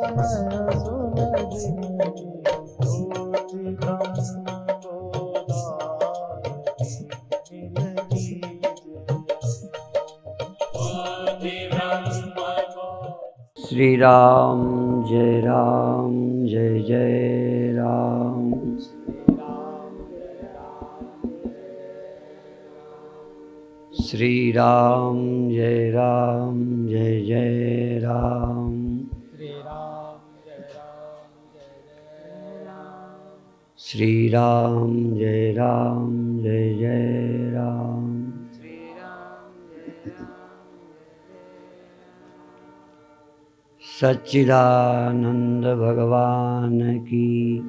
मैं सुलझ गई, ज्योति ब्रह्म को दारती मिल लीजिए। श्री राम जय जय राम। श्री राम जय जय राम। श्री राम जय जय राम। सच्चिदानंद भगवान की,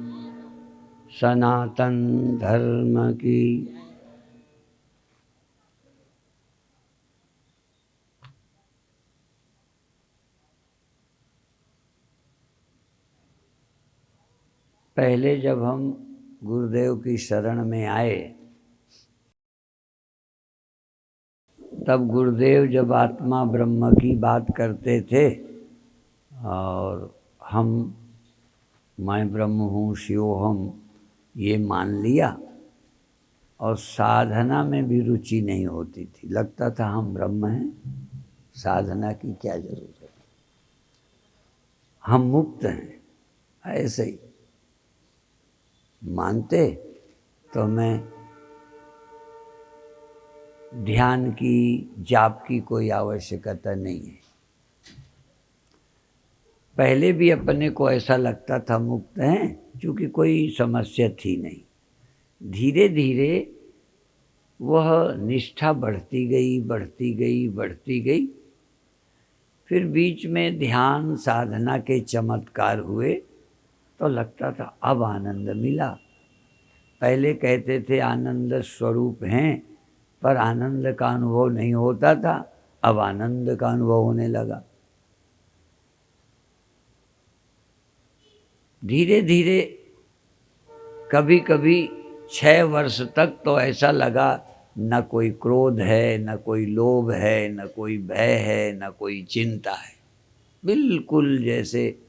सनातन धर्म की। पहले जब हम गुरुदेव की शरण में आए, तब गुरुदेव जब आत्मा ब्रह्म की बात करते थे और मैं ब्रह्म हूँ, शिवोहम, ये मान लिया, और साधना में भी रुचि नहीं होती थी। लगता था हम ब्रह्म हैं, साधना की क्या जरूरत है, हम मुक्त हैं। ऐसे ही मानते तो मैं ध्यान की, जाप की कोई आवश्यकता नहीं है। पहले भी अपने को ऐसा लगता था मुक्त हैं, क्योंकि कोई समस्या थी नहीं। धीरे धीरे वह निष्ठा बढ़ती गई। फिर बीच में ध्यान साधना के चमत्कार हुए तो लगता था अब आनंद मिला। पहले कहते थे आनंद स्वरूप हैं, पर आनंद का अनुभव नहीं होता था। अब आनंद का अनुभव होने लगा। धीरे धीरे कभी कभी 6 वर्ष तक तो ऐसा लगा न कोई क्रोध है, न कोई लोभ है, न कोई भय है, न कोई चिंता है। बिल्कुल जैसे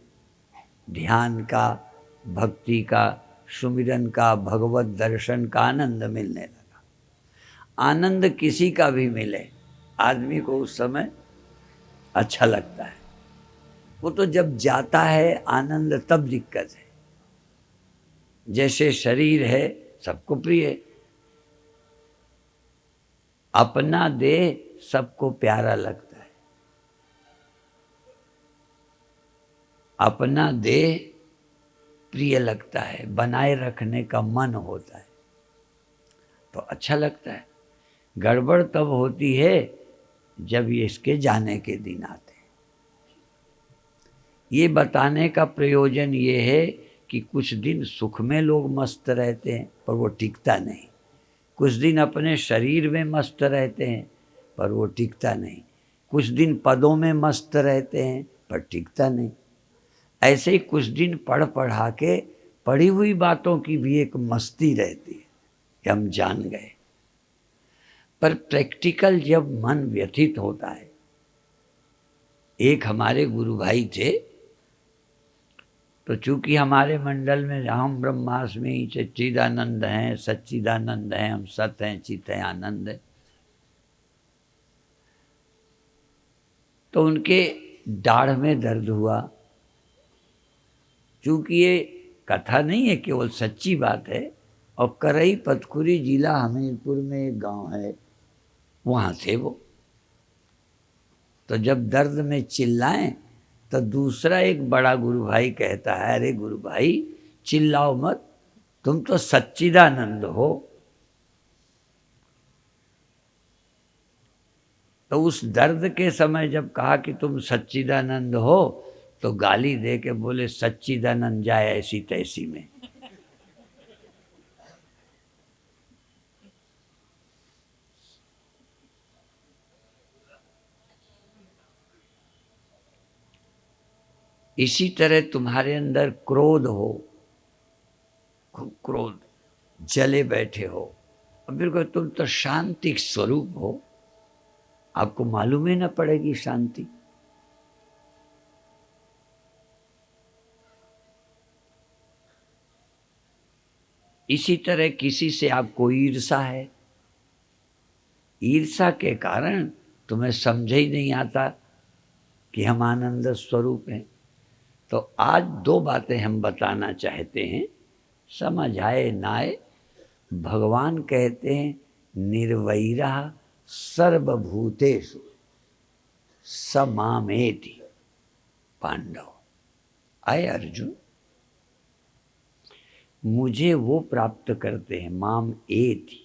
ध्यान का, भक्ति का, सुमिरन का, भगवत दर्शन का आनंद मिलने लगा। आनंद किसी का भी मिले, आदमी को उस समय अच्छा लगता है। वो तो जब जाता है आनंद, तब दिक्कत है। जैसे शरीर है सबको प्रिय, अपना देह सबको प्यारा लगता है। अपना देह प्रिय लगता है, बनाए रखने का मन होता है तो अच्छा लगता है। गड़बड़ तब होती है जब ये इसके जाने के दिन आते हैं। ये बताने का प्रयोजन ये है कि कुछ दिन सुख में लोग मस्त रहते हैं, पर वो टिकता नहीं। कुछ दिन अपने शरीर में मस्त रहते हैं, पर वो टिकता नहीं। कुछ दिन पदों में मस्त रहते हैं, पर टिकता नहीं। ऐसे ही कुछ दिन पढ़ा के पढ़ी हुई बातों की भी एक मस्ती रहती है कि हम जान गए, पर प्रैक्टिकल जब मन व्यथित होता है। एक हमारे गुरु भाई थे, तो चूंकि हमारे मंडल में हम ब्रह्मास्मि सच्चिदानंद हैं, सच्चिदानंद हैं, हम सत हैं, चित हैं, आनंद है, तो उनके दाढ़ में दर्द हुआ। चूंकि ये कथा नहीं है, केवल सच्ची बात है। और करई पतखुरी जिला हमीरपुर में एक गांव है, वहाँ थे वो। तो जब दर्द में चिल्लाएं तो दूसरा एक बड़ा गुरु भाई कहता है, अरे गुरु भाई चिल्लाओ मत, तुम तो सच्चिदानंद हो। तो उस दर्द के समय जब कहा कि तुम सच्चिदानंद हो, तो गाली दे के बोले सच्चिदानंद जाए ऐसी तैसी में। इसी तरह तुम्हारे अंदर क्रोध हो, खूब क्रोध, जले बैठे हो, और फिर तुम तो शांति स्वरूप हो, आपको मालूम ही ना पड़ेगी शांति। इसी तरह किसी से आपको ईर्षा है, ईर्षा के कारण तुम्हें समझ ही नहीं आता कि हम आनंद स्वरूप हैं। तो आज दो बातें हम बताना चाहते हैं, समझ आए ना आए। भगवान कहते हैं निर्वैरः सर्वभूतेषु स मामेति पांडव। आए अर्जुन, मुझे वो प्राप्त करते हैं, माम एति,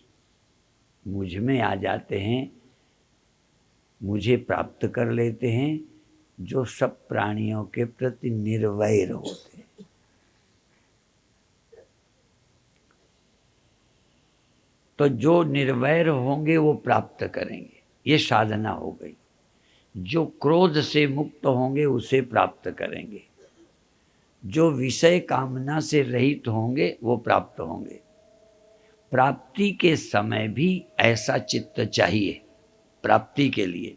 मुझ में आ जाते हैं, मुझे प्राप्त कर लेते हैं, जो सब प्राणियों के प्रति निर्वैर होते हैं। तो जो निर्वैर होंगे वो प्राप्त करेंगे, ये साधना हो गई। जो क्रोध से मुक्त होंगे उसे प्राप्त करेंगे, जो विषय कामना से रहित होंगे वो प्राप्त होंगे। प्राप्ति के समय भी ऐसा चित्त चाहिए प्राप्ति के लिए,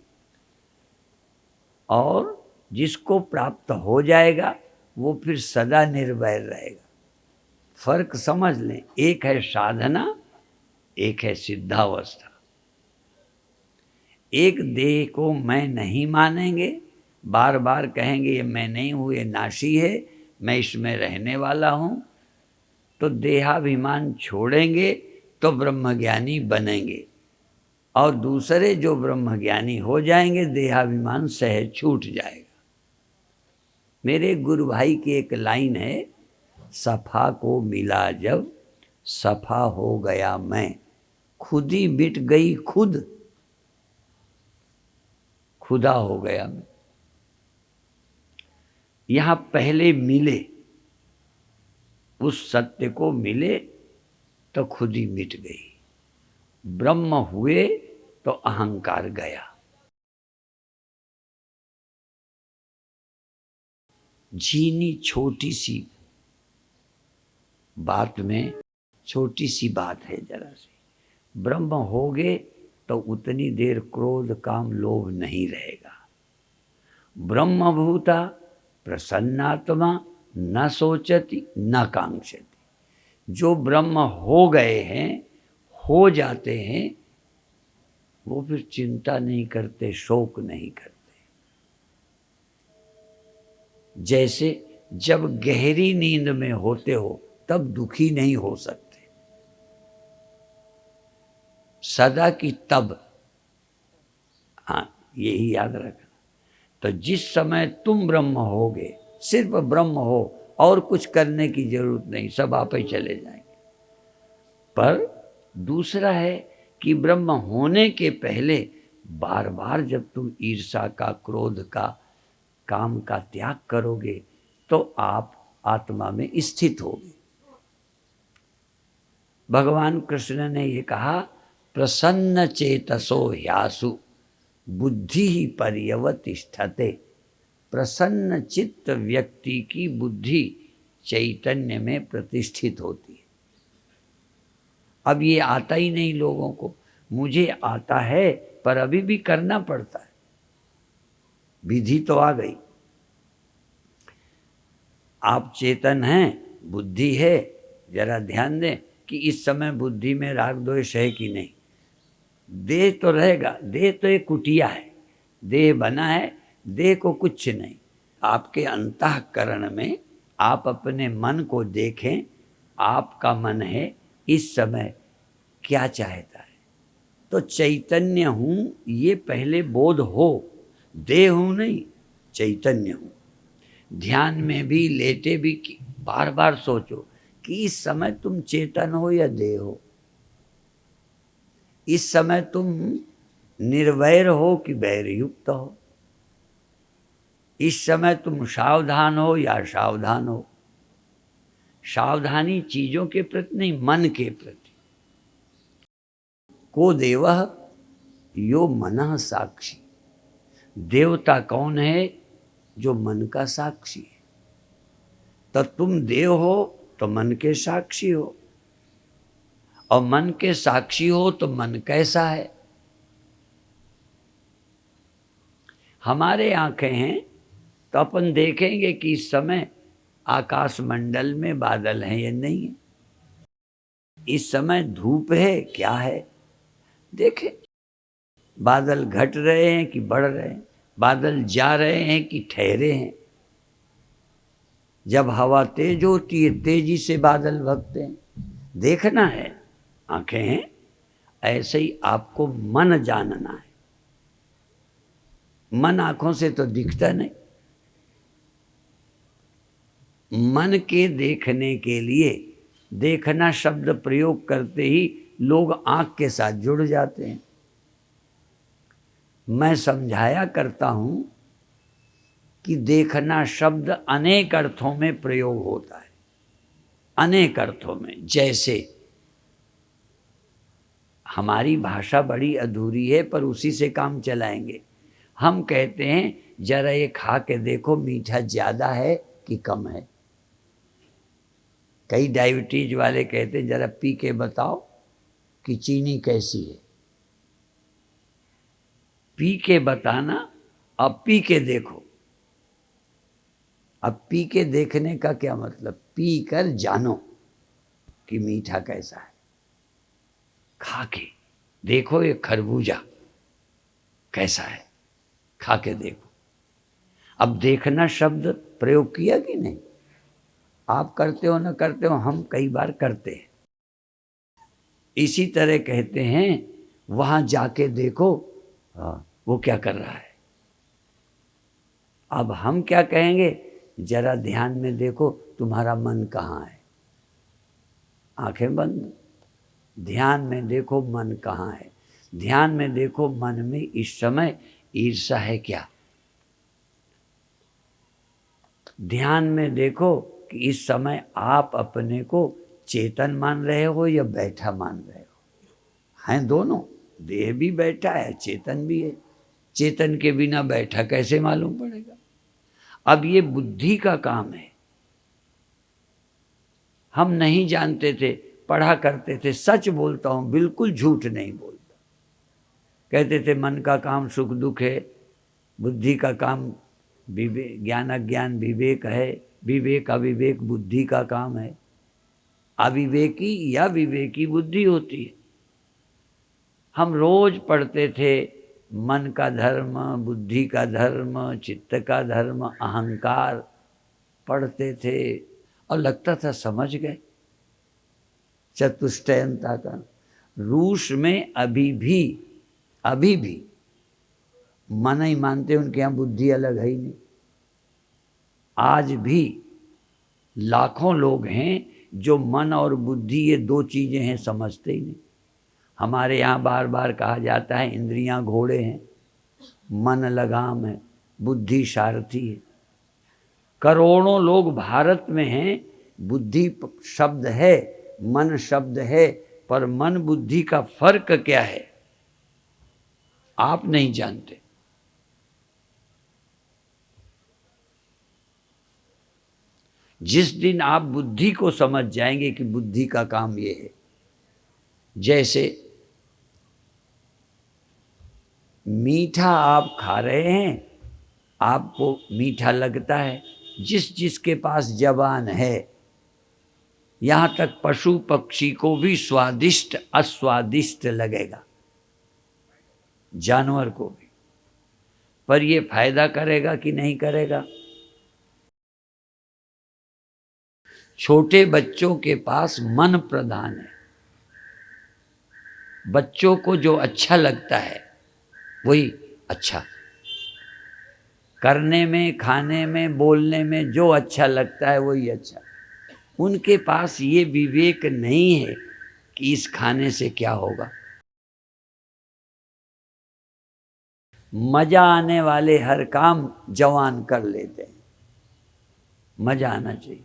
और जिसको प्राप्त हो जाएगा वो फिर सदा निर्भय रहेगा। फर्क समझ लें, एक है साधना, एक है सिद्धावस्था। एक देह को मैं नहीं मानेंगे, बार बार कहेंगे ये मैं नहीं हूँ, ये नाशी है, मैं इसमें रहने वाला हूँ, तो देहाभिमान छोड़ेंगे तो ब्रह्मज्ञानी बनेंगे। और दूसरे जो ब्रह्मज्ञानी हो जाएंगे, देहाभिमान सहज छूट जाएगा। मेरे गुरु भाई की एक लाइन है, सफा को मिला जब सफा हो गया मैं, खुद ही मिट गई खुद, खुदा हो गया मैं। यहां पहले मिले, उस सत्य को मिले तो खुद ही मिट गई। ब्रह्म हुए तो अहंकार गया। जीनी छोटी सी बात में छोटी सी बात है जरा सी, ब्रह्म हो गए तो उतनी देर क्रोध काम लोभ नहीं रहेगा। ब्रह्मभूता प्रसन्नात्मा न सोचती न कांक्षति। जो ब्रह्म हो गए हैं, हो जाते हैं, वो फिर चिंता नहीं करते, शोक नहीं करते। जैसे जब गहरी नींद में होते हो तब दुखी नहीं हो सकते, सदा की तब। हाँ, यही याद रखना। तो जिस समय तुम ब्रह्म होगे, सिर्फ ब्रह्म हो और कुछ करने की जरूरत नहीं, सब आप ही चले जाएंगे। पर दूसरा है कि ब्रह्म होने के पहले बार बार जब तुम ईर्षा का, क्रोध का, काम का त्याग करोगे तो आप आत्मा में स्थित होगे। भगवान कृष्ण ने ये कहा, प्रसन्न चेतसो ह्यासु बुद्धि ही पर्यवतिष्ठते। प्रसन्न चित्त व्यक्ति की बुद्धि चैतन्य में प्रतिष्ठित होती है। अब ये आता ही नहीं लोगों को, मुझे आता है पर अभी भी करना पड़ता है। विधि तो आ गई, आप चेतन हैं, बुद्धि है, जरा ध्यान दें कि इस समय बुद्धि में राग द्वेष है कि नहीं। देह तो रहेगा, देह तो एक कुटिया है, देह बना है, देह को कुछ नहीं। आपके अंतःकरण में आप अपने मन को देखें, आपका मन है इस समय क्या चाहता है। तो चैतन्य हूँ ये पहले बोध हो, देह हूँ नहीं, चैतन्य हूँ। ध्यान में भी, लेटे भी बार बार सोचो कि इस समय तुम चेतन हो या देह हो। इस समय तुम निर्वैर हो कि वैर युक्त हो। इस समय तुम सावधान हो या सावधान हो। सावधानी चीजों के प्रति नहीं, मन के प्रति। को देवः यो मनः साक्षी। देवता कौन है? जो मन का साक्षी है। तो तुम देव हो तो मन के साक्षी हो, और मन के साक्षी हो तो मन कैसा है? हमारे आंखें हैं तो अपन देखेंगे कि इस समय आकाश मंडल में बादल हैं या नहीं है। इस समय धूप है क्या है, देखें बादल घट रहे हैं कि बढ़ रहे हैं, बादल जा रहे हैं कि ठहरे हैं। जब हवा तेज होती है तेजी से बादल भगते हैं, देखना है, आंखें हैं। ऐसे ही आपको मन जानना है। मन आंखों से तो दिखता नहीं। मन के देखने के लिए देखना शब्द प्रयोग करते ही लोग आंख के साथ जुड़ जाते हैं। मैं समझाया करता हूं कि देखना शब्द अनेक अर्थों में प्रयोग होता है, अनेक अर्थों में। जैसे हमारी भाषा बड़ी अधूरी है पर उसी से काम चलाएंगे। हम कहते हैं जरा ये खा के देखो मीठा ज़्यादा है कि कम है। कई डायबिटीज वाले कहते हैं जरा पी के बताओ कि चीनी कैसी है। पी के बताना, अब पी के देखो। अब पी के देखने का क्या मतलब, पी कर जानो कि मीठा कैसा है। खा के देखो ये खरबूजा कैसा है, खा के देखो। अब देखना शब्द प्रयोग किया कि नहीं, आप करते हो न करते हो, हम कई बार करते हैं। इसी तरह कहते हैं वहां जाके देखो वो क्या कर रहा है। अब हम क्या कहेंगे, जरा ध्यान में देखो तुम्हारा मन कहाँ है। आंखें बंद, ध्यान में देखो मन कहाँ है। ध्यान में देखो मन में इस समय ईर्ष्या है क्या। ध्यान में देखो कि इस समय आप अपने को चेतन मान रहे हो या बैठा मान रहे हो। हैं दोनों, देह भी बैठा है, चेतन भी है। चेतन के बिना बैठा कैसे मालूम पड़ेगा। अब ये बुद्धि का काम है। हम नहीं जानते थे, पढ़ा करते थे। सच बोलता हूँ, बिल्कुल झूठ नहीं बोलता। कहते थे मन का काम सुख दुख है, बुद्धि का काम विवेक, ज्ञान अज्ञान विवेक है, विवेक अविवेक बुद्धि का काम है। अविवेकी या विवेकी बुद्धि होती है। हम रोज पढ़ते थे मन का धर्म, बुद्धि का धर्म, चित्त का धर्म, अहंकार पढ़ते थे और लगता था समझ गए चतुष्टयंता का। रूस में अभी भी मन ही मानते, उनके यहाँ बुद्धि अलग है ही नहीं। आज भी लाखों लोग हैं जो मन और बुद्धि ये दो चीज़ें हैं समझते ही नहीं। हमारे यहाँ बार बार कहा जाता है इंद्रियां घोड़े हैं, मन लगाम है, बुद्धि सारथी है। करोड़ों लोग भारत में हैं, बुद्धि शब्द है, मन शब्द है, पर मन बुद्धि का फर्क क्या है आप नहीं जानते। जिस दिन आप बुद्धि को समझ जाएंगे कि बुद्धि का काम ये है। जैसे मीठा आप खा रहे हैं, आपको मीठा लगता है। जिसके पास जबान है, यहाँ तक पशु पक्षी को भी स्वादिष्ट अस्वादिष्ट लगेगा, जानवर को भी। पर ये फायदा करेगा कि नहीं करेगा। छोटे बच्चों के पास मन प्रधान है। बच्चों को जो अच्छा लगता है वही अच्छा, करने में, खाने में, बोलने में जो अच्छा लगता है वही अच्छा। उनके पास ये विवेक नहीं है कि इस खाने से क्या होगा। मजा आने वाले हर काम जवान कर लेते हैं, मजा आना चाहिए।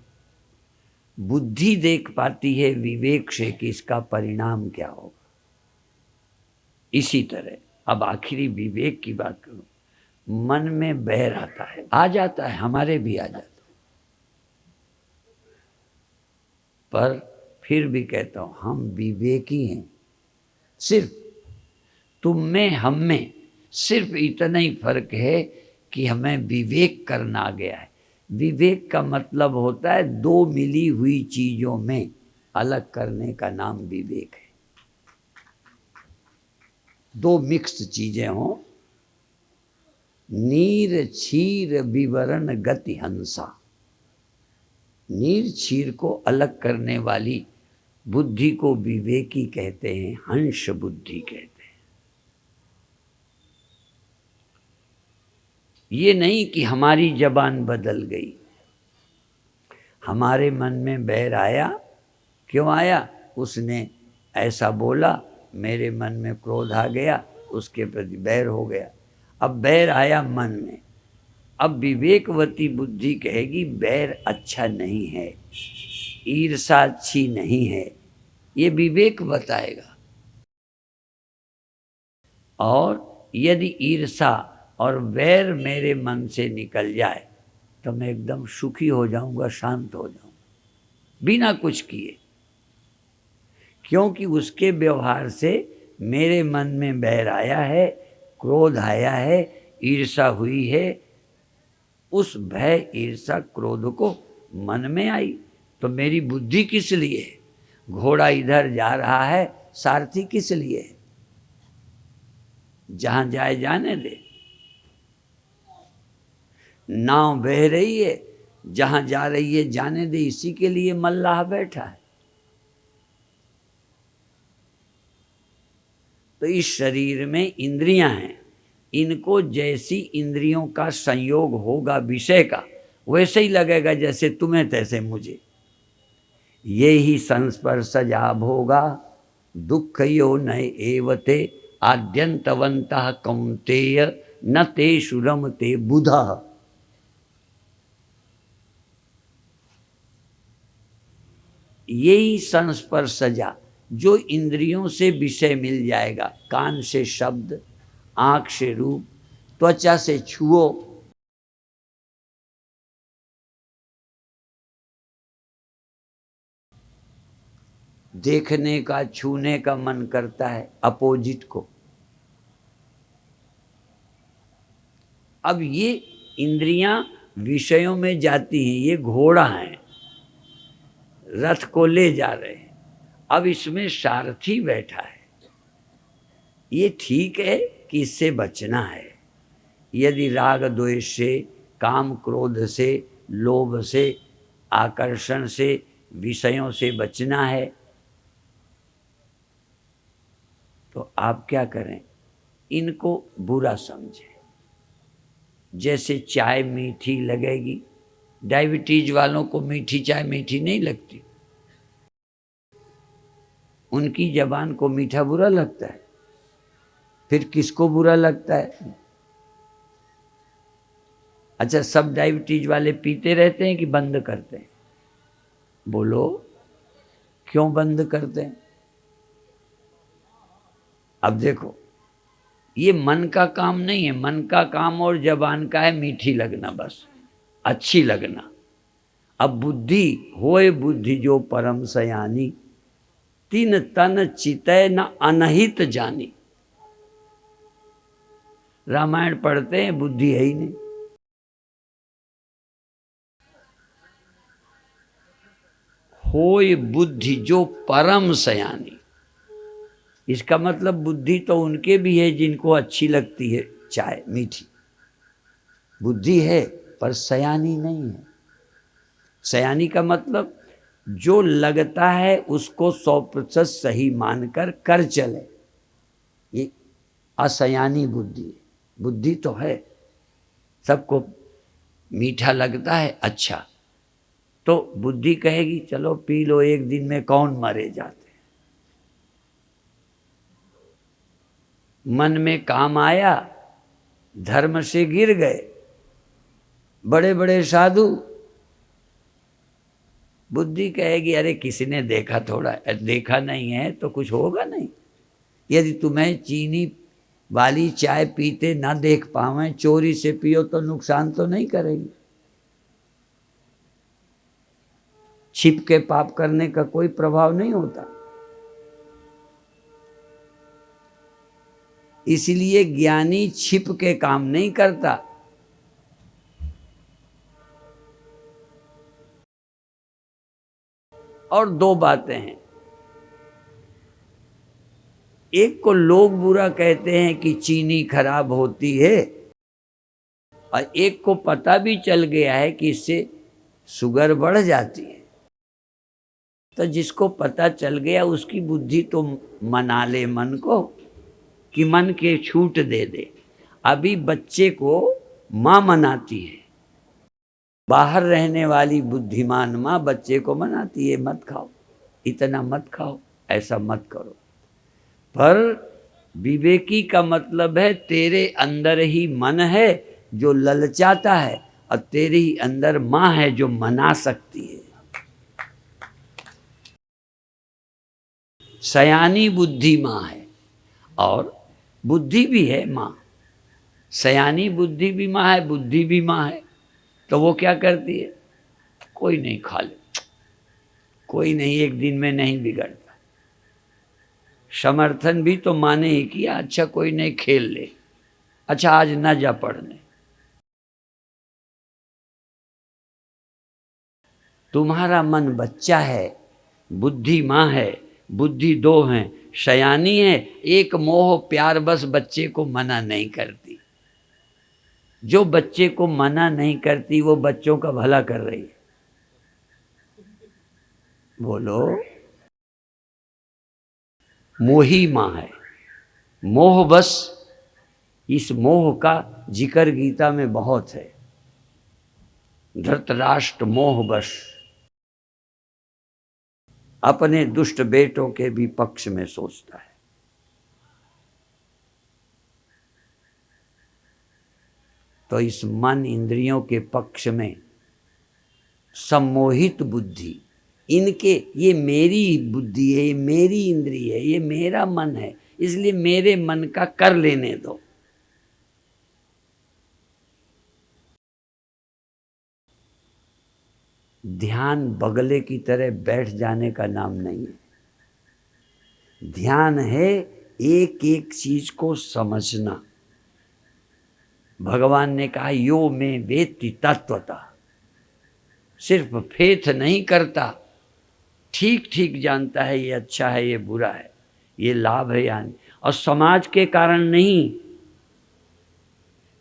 बुद्धि देख पाती है विवेक से कि इसका परिणाम क्या होगा। इसी तरह अब आखिरी विवेक की बात करूं। मन में बैर आता है, आ जाता है, हमारे भी आ जाता है, पर फिर भी कहता हूं हम विवेकी हैं। सिर्फ तुम में हम में सिर्फ इतना ही फर्क है कि हमें विवेक करना आ गया है। विवेक का मतलब होता है दो मिली हुई चीजों में अलग करने का नाम विवेक है। दो मिक्स चीजें हों, नीर क्षीर विवरण गति हंसा। नीर क्षीर को अलग करने वाली बुद्धि को विवेकी कहते हैं, हंस बुद्धि कहते हैं। ये नहीं कि हमारी जबान बदल गई, हमारे मन में बैर आया, क्यों आया? उसने ऐसा बोला, मेरे मन में क्रोध आ गया, उसके प्रति बैर हो गया। अब बैर आया मन में, अब विवेकवती बुद्धि कहेगी बैर अच्छा नहीं है, ईर्षा अच्छी नहीं है, ये विवेक बताएगा। और यदि ईर्षा और वैर मेरे मन से निकल जाए तो मैं एकदम सुखी हो जाऊंगा, शांत हो जाऊंगा, बिना कुछ किए। क्योंकि उसके व्यवहार से मेरे मन में बैर आया है, क्रोध आया है, ईर्षा हुई है। उस भय, ईर्षा, क्रोध को मन में आई तो मेरी बुद्धि किस लिए है? घोड़ा इधर जा रहा है, सारथी किस लिए है? जहां जाए जाने दे। नाव बह रही है, जहां जा रही है जाने दे, इसी के लिए मल्लाह बैठा है। तो इस शरीर में इंद्रियां हैं, इनको जैसी इंद्रियों का संयोग होगा विषय का, वैसे ही लगेगा जैसे तुम्हें तैसे मुझे। ये ही संस्पर्शजा भोगा दुख यो नये एवते आद्यंतवंतः कौन्तेय न तेषु रमते बुधः। यही संस्पर्शजा, जो इंद्रियों से विषय मिल जाएगा, कान से शब्द, आंख से रूप, त्वचा से छुओ, देखने का, छूने का मन करता है अपोजिट को। अब ये इंद्रियां विषयों में जाती हैं, ये घोड़ा है, रथ को ले जा रहे हैं। अब इसमें सारथी बैठा है, ये ठीक है कि इससे बचना है। यदि राग द्वेष से, काम क्रोध से, लोभ से, आकर्षण से, विषयों से बचना है तो आप क्या करें? इनको बुरा समझें। जैसे चाय मीठी लगेगी, डायबिटीज वालों को मीठी चाय मीठी नहीं लगती, उनकी जबान को मीठा बुरा लगता है। फिर किसको बुरा लगता है? अच्छा, सब डायबिटीज वाले पीते रहते हैं कि बंद करते हैं? बोलो, क्यों बंद करते हैं? अब देखो, ये मन का काम नहीं है, मन का काम और जबान का है मीठी लगना, बस अच्छी लगना। अब बुद्धि होए बुद्धि जो परम सयानी, तीन तन चितय न अनहित जानी। रामायण पढ़ते हैं, बुद्धि है ही नहीं। होए बुद्धि जो परम सयानी, इसका मतलब बुद्धि तो उनके भी है जिनको अच्छी लगती है चाय मीठी, बुद्धि है पर सयानी नहीं है। सयानी का मतलब जो लगता है उसको 100% सही मानकर कर चले, ये असयानी बुद्धि है। बुद्धि तो है, सबको मीठा लगता है, अच्छा, तो बुद्धि कहेगी चलो पी लो, एक दिन में कौन मरे जाते। मन में काम आया, धर्म से गिर गए बड़े बड़े साधु, बुद्धि कहेगी अरे किसी ने देखा थोड़ा, देखा नहीं है तो कुछ होगा नहीं। यदि तुम्हें चीनी वाली चाय पीते ना देख पावें, चोरी से पियो तो नुकसान तो नहीं करेगी। छिप के पाप करने का कोई प्रभाव नहीं होता। इसलिए ज्ञानी छिप के काम नहीं करता। और दो बातें हैं। एक को लोग बुरा कहते हैं कि चीनी खराब होती है, और एक को पता भी चल गया है कि इससे शुगर बढ़ जाती है। तो जिसको पता चल गया उसकी बुद्धि तो मना ले मन को, कि मन के छूट दे दे। अभी बच्चे को माँ मनाती है, बाहर रहने वाली बुद्धिमान माँ बच्चे को मनाती है, मत खाओ, इतना मत खाओ, ऐसा मत करो। पर विवेकी का मतलब है तेरे अंदर ही मन है जो ललचाता है, और तेरे ही अंदर माँ है जो मना सकती है। सयानी बुद्धि माँ है, और बुद्धि भी है माँ। सयानी बुद्धि भी माँ है, बुद्धि भी माँ है। तो वो क्या करती है, कोई नहीं, खा ले, कोई नहीं, एक दिन में नहीं बिगड़ता। समर्थन भी तो माने ही किया, अच्छा कोई नहीं, खेल ले, अच्छा आज ना जा पढ़ने। तुम्हारा मन बच्चा है, बुद्धि माँ है, बुद्धि दो हैं, शयानी है, एक मोह प्यार बस बच्चे को मना नहीं करती। जो बच्चे को मना नहीं करती वो बच्चों का भला कर रही है। बोलो, मोही माँ है, मोह बस। इस मोह का जिक्र गीता में बहुत है। धृतराष्ट्र मोह बश अपने दुष्ट बेटों के भी पक्ष में सोचता है। तो इस मन इंद्रियों के पक्ष में सम्मोहित बुद्धि, इनके, ये मेरी बुद्धि है, ये मेरी इंद्री है, ये मेरा मन है, इसलिए मेरे मन का कर लेने दो। ध्यान बगले की तरह बैठ जाने का नाम नहीं है। ध्यान है एक एक चीज को समझना। भगवान ने कहा यो में वेत्ति तत्वता, सिर्फ फेथ नहीं करता, ठीक ठीक जानता है ये अच्छा है, ये बुरा है, ये लाभ है या नहीं। और समाज के कारण नहीं,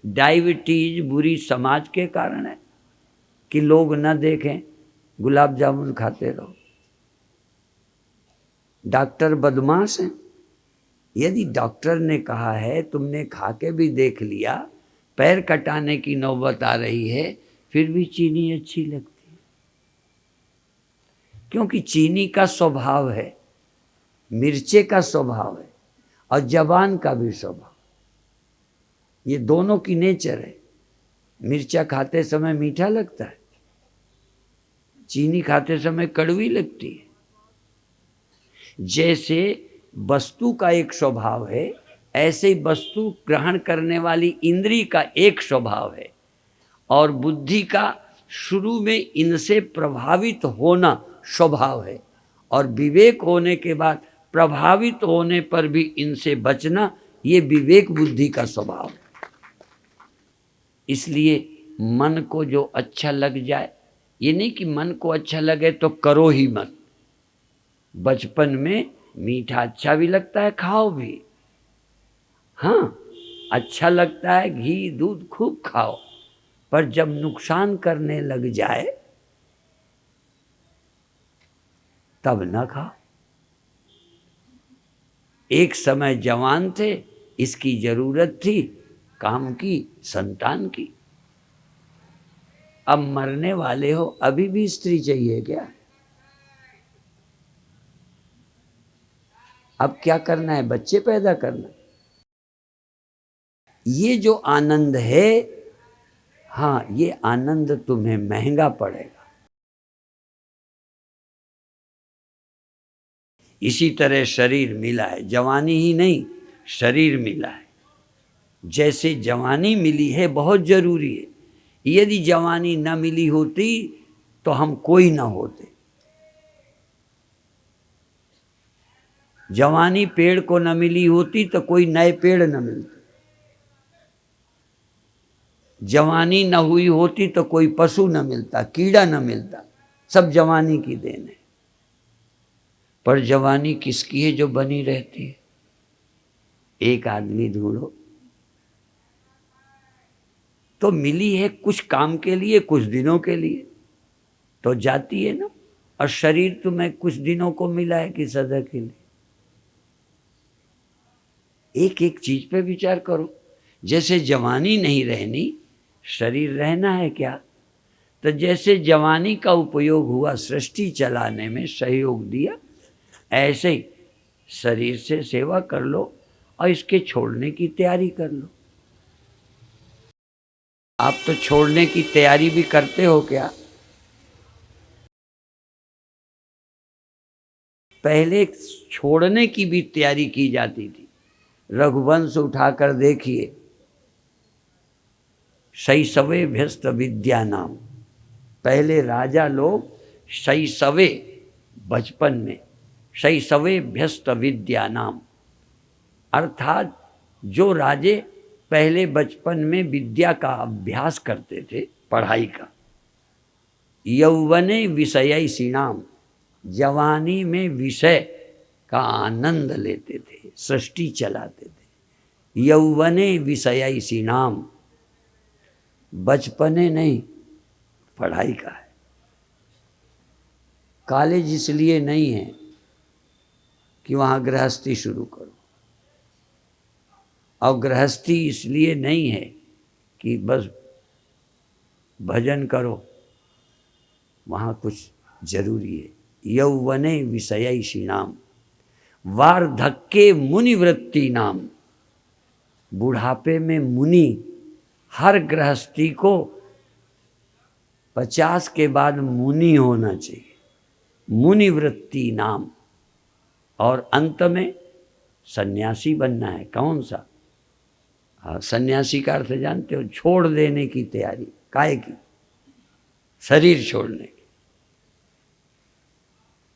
डायबिटीज बुरी समाज के कारण है कि लोग न देखें, गुलाब जामुन खाते रहो। डॉक्टर बदमाश हैं। यदि डॉक्टर ने कहा है, तुमने खा के भी देख लिया, पैर कटाने की नौबत आ रही है, फिर भी चीनी अच्छी लगती है, क्योंकि चीनी का स्वभाव है, मिर्चे का स्वभाव है, और जबान का भी स्वभाव। ये दोनों की नेचर है। मिर्चा खाते समय मीठा लगता है, चीनी खाते समय कड़वी लगती है। जैसे वस्तु का एक स्वभाव है, ऐसे ही वस्तु ग्रहण करने वाली इंद्री का एक स्वभाव है, और बुद्धि का शुरू में इनसे प्रभावित होना स्वभाव है, और विवेक होने के बाद प्रभावित होने पर भी इनसे बचना, ये विवेक बुद्धि का स्वभाव है। इसलिए मन को जो अच्छा लग जाए, ये नहीं कि मन को अच्छा लगे तो करो ही मत। बचपन में मीठा अच्छा भी लगता है, खाओ भी। हाँ, अच्छा लगता है, घी दूध खूब खाओ, पर जब नुकसान करने लग जाए तब न खाओ। एक समय जवान थे, इसकी जरूरत थी काम की, संतान की। अब मरने वाले हो, अभी भी स्त्री चाहिए क्या? अब क्या करना है? बच्चे पैदा करना। ये जो आनंद है, हाँ, ये आनंद तुम्हें महंगा पड़ेगा। इसी तरह शरीर मिला है, जवानी ही नहीं, शरीर मिला है। जैसे जवानी मिली है बहुत जरूरी है। यदि जवानी न मिली होती तो हम कोई ना होते। जवानी पेड़ को न मिली होती तो कोई नए पेड़ न मिलते। जवानी न हुई होती तो कोई पशु न मिलता, कीड़ा न मिलता। सब जवानी की देन है। पर जवानी किसकी है जो बनी रहती है? एक आदमी ढूंढो। तो मिली है कुछ काम के लिए, कुछ दिनों के लिए, तो जाती है ना। और शरीर तुम्हें कुछ दिनों को मिला है कि सदा के लिए? एक एक चीज पे विचार करो। जैसे जवानी नहीं रहनी, शरीर रहना है क्या? तो जैसे जवानी का उपयोग हुआ सृष्टि चलाने में, सहयोग दिया, ऐसे ही शरीर से सेवा कर लो और इसके छोड़ने की तैयारी कर लो। आप तो छोड़ने की तैयारी भी करते हो क्या? पहले छोड़ने की भी तैयारी की जाती थी। रघुवंश उठाकर देखिए, शैशवे भ्यस्त विद्या नाम। पहले राजा लोग शैशवे, बचपन में, शैशवे भ्यस्त विद्या नाम, अर्थात जो राजे पहले बचपन में विद्या का अभ्यास करते थे, पढ़ाई का, यौवने विषयैषिणाम, जवानी में विषय का आनंद लेते थे, सृष्टि चलाते थे। यौवने विषयैषिणाम, बचपने नहीं, पढ़ाई का है। कॉलेज इसलिए नहीं है कि वहाँ गृहस्थी शुरू करो, और गृहस्थी इसलिए नहीं है कि बस भजन करो, वहाँ कुछ जरूरी है। यौवने विषयैषिणाम वार्धक्ये मुनिवृत्ति नाम, बुढ़ापे में मुनि, हर गृहस्थी को 50 के बाद मुनि होना चाहिए, मुनिवृत्ति नाम। और अंत में सन्यासी बनना है। कौन सा? हाँ, सन्यासी का अर्थ जानते हो? छोड़ देने की तैयारी। काहे की? शरीर छोड़ने की।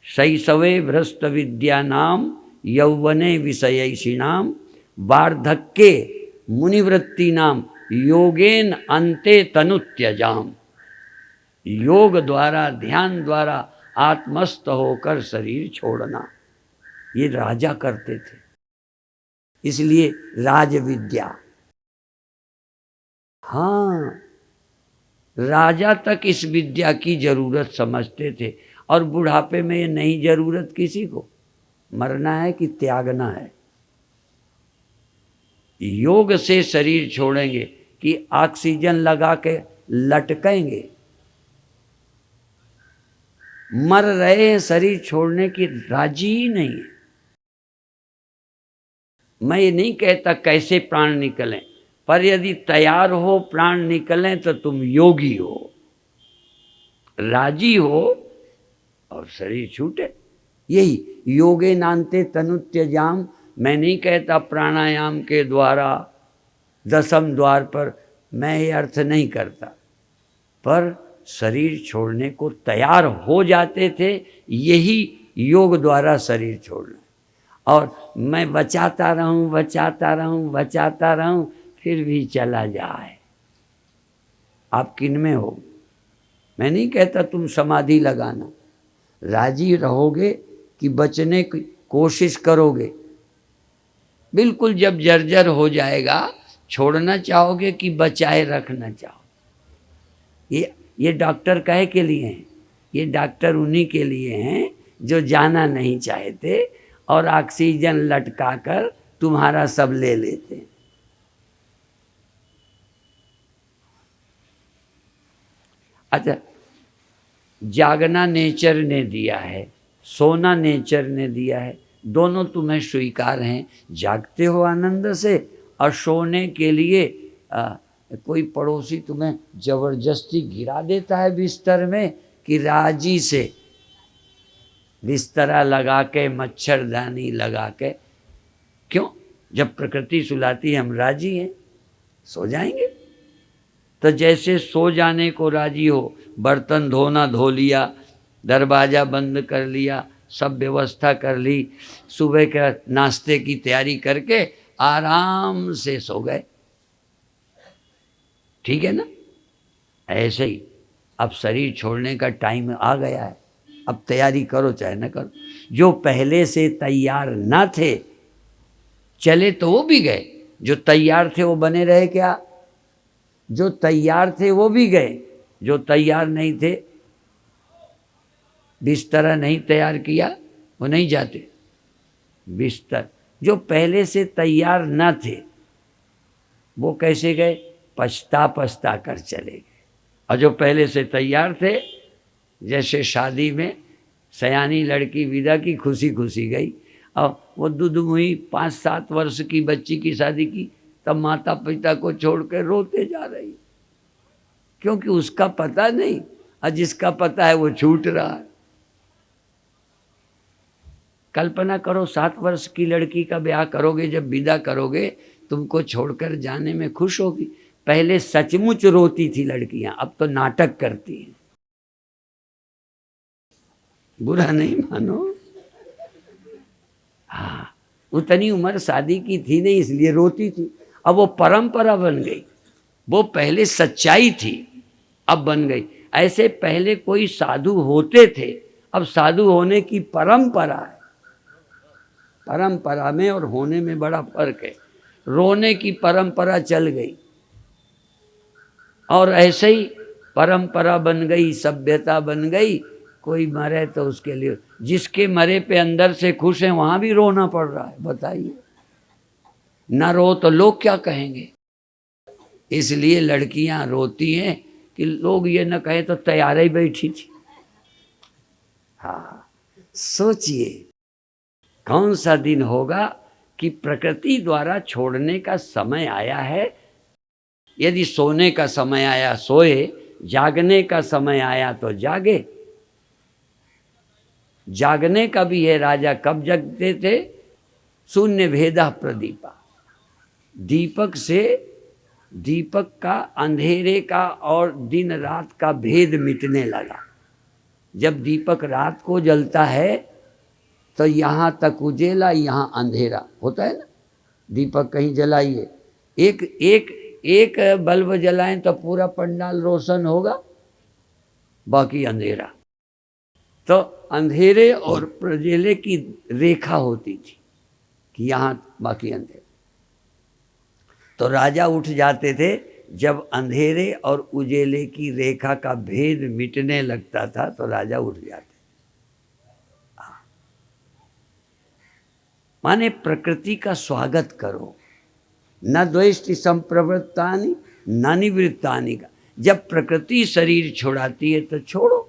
शैशवे भ्रष्ट विद्या नाम, यौवने विषयैषिणाम, वार्धक्ये मुनिवृत्ति नाम, योगेन अंते तनु त्यजाम। योग द्वारा, ध्यान द्वारा आत्मस्थ होकर शरीर छोड़ना, ये राजा करते थे। इसलिए राज विद्या। हाँ, राजा तक इस विद्या की जरूरत समझते थे, और बुढ़ापे में ये नहीं जरूरत किसी को। मरना है कि त्यागना है। योग से शरीर छोड़ेंगे कि ऑक्सीजन लगा के लटकेंगे। मर रहे हैं, शरीर छोड़ने की राजी ही नहीं है। मैं ये नहीं कहता कैसे प्राण निकलें, पर यदि तैयार हो प्राण निकलें तो तुम योगी हो, राजी हो और शरीर छूटे। यही योगे नान्ते तनु त्यजाम। मैं नहीं कहता प्राणायाम के द्वारा, दसम द्वार पर, मैं ये अर्थ नहीं करता, पर शरीर छोड़ने को तैयार हो जाते थे, यही योग द्वारा शरीर छोड़ना। और मैं बचाता रहूं, बचाता रहूं, बचाता रहूं, फिर भी चला जाए। आप किन में हो? मैं नहीं कहता तुम समाधि लगाना, राजी रहोगे कि बचने की कोशिश करोगे। बिल्कुल जब जर्जर हो जाएगा, छोड़ना चाहोगे कि बचाए रखना चाहो? ये डॉक्टर काहे के लिए हैं? ये डॉक्टर उन्हीं के लिए हैं जो जाना नहीं चाहते और ऑक्सीजन लटकाकर तुम्हारा सब ले लेते हैं। अच्छा, जागना नेचर ने दिया है, सोना नेचर ने दिया है, दोनों तुम्हें स्वीकार हैं। जागते हो आनंद से, और सोने के लिए कोई पड़ोसी तुम्हें जबरदस्ती गिरा देता है बिस्तर में कि राजी से बिस्तरा लगा के, मच्छरदानी लगा के। क्यों? जब प्रकृति सुलाती है हम राजी हैं, सो जाएंगे। तो जैसे सो जाने को राजी हो, बर्तन धोना धो लिया, दरवाज़ा बंद कर लिया, सब व्यवस्था कर ली, सुबह के नाश्ते की तैयारी करके आराम से सो गए। ठीक है ना? ऐसे ही अब शरीर छोड़ने का टाइम आ गया है। अब तैयारी करो चाहे न करो। जो पहले से तैयार न थे, चले तो वो भी गए, जो तैयार थे वो बने रहे क्या? जो तैयार थे वो भी गए, जो तैयार नहीं थे, बिस्तर नहीं तैयार किया, वो नहीं जाते। बिस्तर जो पहले से तैयार न थे वो कैसे गए? पछता पछता कर चले गए। और जो पहले से तैयार थे, जैसे शादी में सयानी लड़की विदा की, खुशी खुशी गई, और वो दुधमुही 5-7 वर्ष की बच्ची की शादी की, तब माता पिता को छोड़ कर रोते जा रही, क्योंकि उसका पता नहीं, और जिसका पता है वो छूट रहा है। कल्पना करो 7 वर्ष की लड़की का ब्याह करोगे, जब विदा करोगे, तुमको छोड़कर जाने में खुश होगी। पहले सचमुच रोती थी लड़कियां, अब तो नाटक करती हैं। बुरा नहीं मानो। हाँ, उतनी उम्र शादी की थी नहीं, इसलिए रोती थी। अब वो परंपरा बन गई। वो पहले सच्चाई थी, अब बन गई। ऐसे पहले कोई साधु होते थे, अब साधु होने की परंपरा है। परंपरा में और होने में बड़ा फर्क है। रोने की परंपरा चल गई, और ऐसे ही परंपरा बन गई, सभ्यता बन गई। कोई मरे तो उसके लिए, जिसके मरे पे अंदर से खुश हैं, वहां भी रोना पड़ रहा है। बताइए, ना रो तो लोग क्या कहेंगे? इसलिए लड़कियां रोती हैं कि लोग ये न कहे तो तैयार ही बैठी थी। हाँ, सोचिए कौन सा दिन होगा कि प्रकृति द्वारा छोड़ने का समय आया है। यदि सोने का समय आया सोए, जागने का समय आया तो जागे। जागने का भी है, राजा कब जगते थे? शून्य भेदा प्रदीपा, दीपक से, दीपक का अंधेरे का और दिन रात का भेद मिटने लगा। जब दीपक रात को जलता है तो यहाँ तक उजेला, यहाँ अंधेरा होता है ना। दीपक कहीं जलाइए, एक एक एक बल्ब जलाएं तो पूरा पंडाल रोशन होगा, बाकी अंधेरा। तो अंधेरे और उजेले की रेखा होती थी कि यहाँ बाकी अंधेरा। तो राजा उठ जाते थे जब अंधेरे और उजेले की रेखा का भेद मिटने लगता था, तो राजा उठ जाते। माने प्रकृति का स्वागत करो। न द्वेष्टि संप्रवृत्तानि न निवृत्तानि का। जब प्रकृति शरीर छोड़ाती है तो छोड़ो।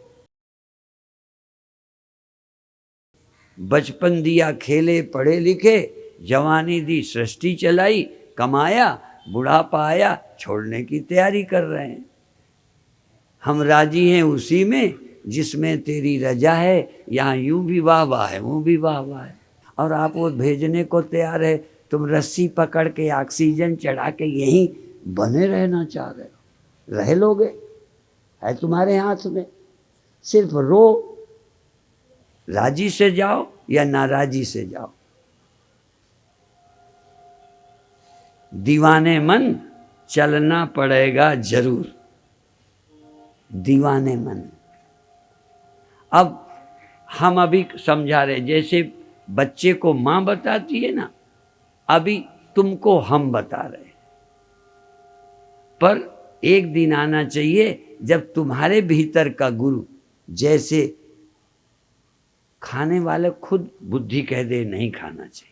बचपन दिया खेले पढ़े लिखे, जवानी दी सृष्टि चलाई, कमाया, बुढ़ापा आया, छोड़ने की तैयारी कर रहे हैं। हम राजी हैं उसी में जिसमें तेरी रजा है। यहाँ यूं भी वाह वाह है, वो भी वाह वाह है, और आप वो भेजने को तैयार है। तुम रस्सी पकड़ के ऑक्सीजन चढ़ा के यहीं बने रहना चाह रहे हो, रह लोगे, है तुम्हारे हाथ में। सिर्फ रो, राजी से जाओ या नाराजी से जाओ। दीवाने मन चलना पड़ेगा जरूर, दीवाने मन। अब हम अभी समझा रहे, जैसे बच्चे को माँ बताती है ना, अभी तुमको हम बता रहे हैं। पर एक दिन आना चाहिए जब तुम्हारे भीतर का गुरु, जैसे खाने वाले खुद बुद्धि कह दे नहीं खाना चाहिए,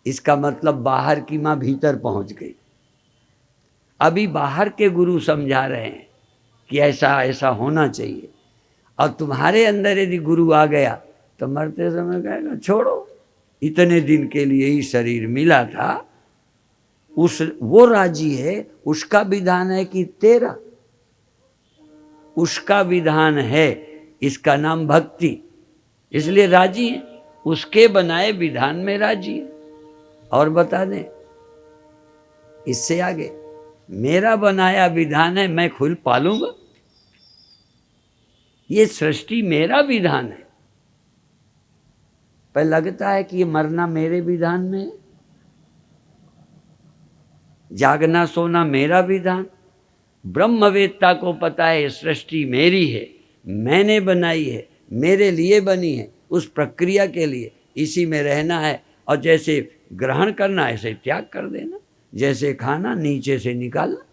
इसका मतलब बाहर की माँ भीतर पहुंच गई। अभी बाहर के गुरु समझा रहे हैं कि ऐसा ऐसा होना चाहिए, और तुम्हारे अंदर यदि गुरु आ गया तो मरते समय कहेगा छोड़ो, इतने दिन के लिए ही शरीर मिला था, उस वो राजी है, उसका विधान है कि तेरा, उसका विधान है, इसका नाम भक्ति, इसलिए राजी है, उसके बनाए विधान में राजी है। और बता दें इससे आगे, मेरा बनाया विधान है, मैं खुद पालूंगा। ये सृष्टि मेरा विधान है। पर लगता है कि ये मरना मेरे विधान में है, जागना सोना मेरा विधान। ब्रह्मवेत्ता को पता है सृष्टि मेरी है, मैंने बनाई है, मेरे लिए बनी है, उस प्रक्रिया के लिए, इसी में रहना है। और जैसे ग्रहण करना ऐसे त्याग कर देना, जैसे खाना नीचे से निकालना,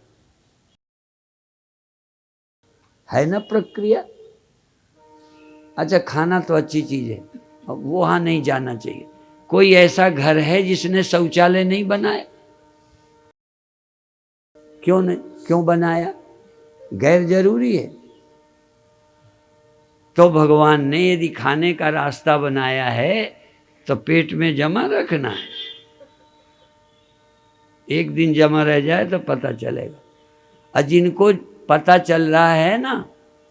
है ना प्रक्रिया। अच्छा, खाना तो अच्छी चीज है, अब वहां नहीं जाना चाहिए। कोई ऐसा घर है जिसने शौचालय नहीं बनाया? क्यों नहीं, क्यों बनाया? गैर जरूरी है। तो भगवान ने यदि खाने का रास्ता बनाया है तो पेट में जमा रखना है, एक दिन जमा रह जाए तो पता चलेगा। और जिनको पता चल रहा है ना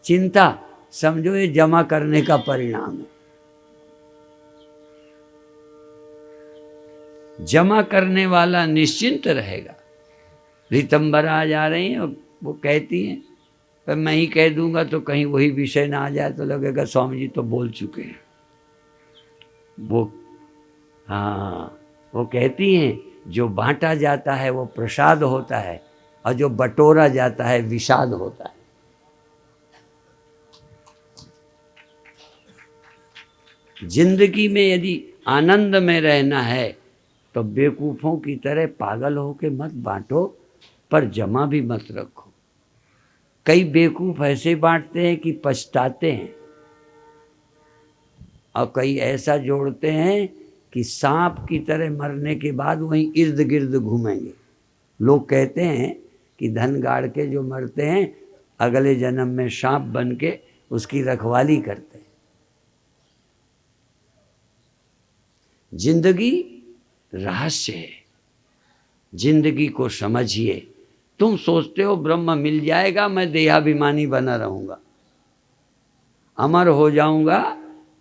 चिंता, समझो ये जमा करने का परिणाम है। जमा करने वाला निश्चिंत रहेगा। रीतम्बरा आ जा रही हैं और वो कहती हैं, पर मैं ही कह दूंगा तो कहीं वही विषय ना आ जाए तो लगेगा स्वामी जी तो बोल चुके हैं। वो हाँ, वो कहती हैं जो बांटा जाता है वो प्रसाद होता है, और जो बटोरा जाता है विषाद होता है। जिंदगी में यदि आनंद में रहना है तो बेवकूफ़ों की तरह पागल होके मत बांटो, पर जमा भी मत रखो। कई बेवकूफ़ ऐसे बांटते हैं कि पछताते हैं, और कई ऐसा जोड़ते हैं कि सांप की तरह मरने के बाद वहीं इर्द गिर्द घूमेंगे। लोग कहते हैं कि धन गाड़ के जो मरते हैं अगले जन्म में सांप बन के उसकी रखवाली करते हैं। जिंदगी रहस्य है, जिंदगी को समझिए। तुम सोचते हो ब्रह्म मिल जाएगा, मैं देहाभिमानी बना रहूंगा, अमर हो जाऊंगा,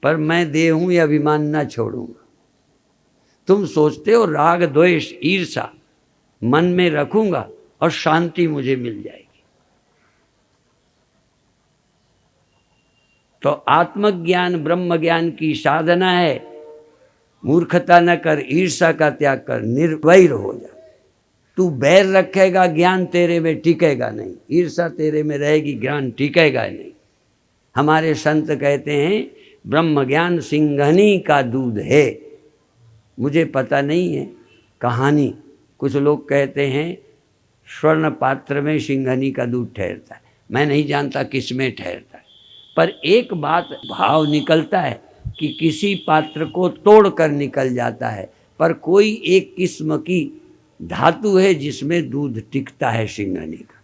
पर मैं देह हूं यह अभिमान ना छोड़ूंगा। तुम सोचते हो राग द्वेष ईर्षा मन में रखूंगा और शांति मुझे मिल जाएगी। तो आत्मज्ञान ब्रह्म ज्ञान की साधना है। मूर्खता न कर, ईर्षा का त्याग कर, निर्वैर हो जा। तू बैर रखेगा ज्ञान तेरे में टिकेगा नहीं, ईर्षा तेरे में रहेगी ज्ञान टिकेगा नहीं। हमारे संत कहते हैं ब्रह्म ज्ञान सिंघनी का दूध है। मुझे पता नहीं है कहानी, कुछ लोग कहते हैं स्वर्ण पात्र में सिंघनी का दूध ठहरता है, मैं नहीं जानता किस में ठहरता है, पर एक बात भाव निकलता है कि किसी पात्र को तोड़कर निकल जाता है, पर कोई एक किस्म की धातु है जिसमें दूध टिकता है सिंघनी का।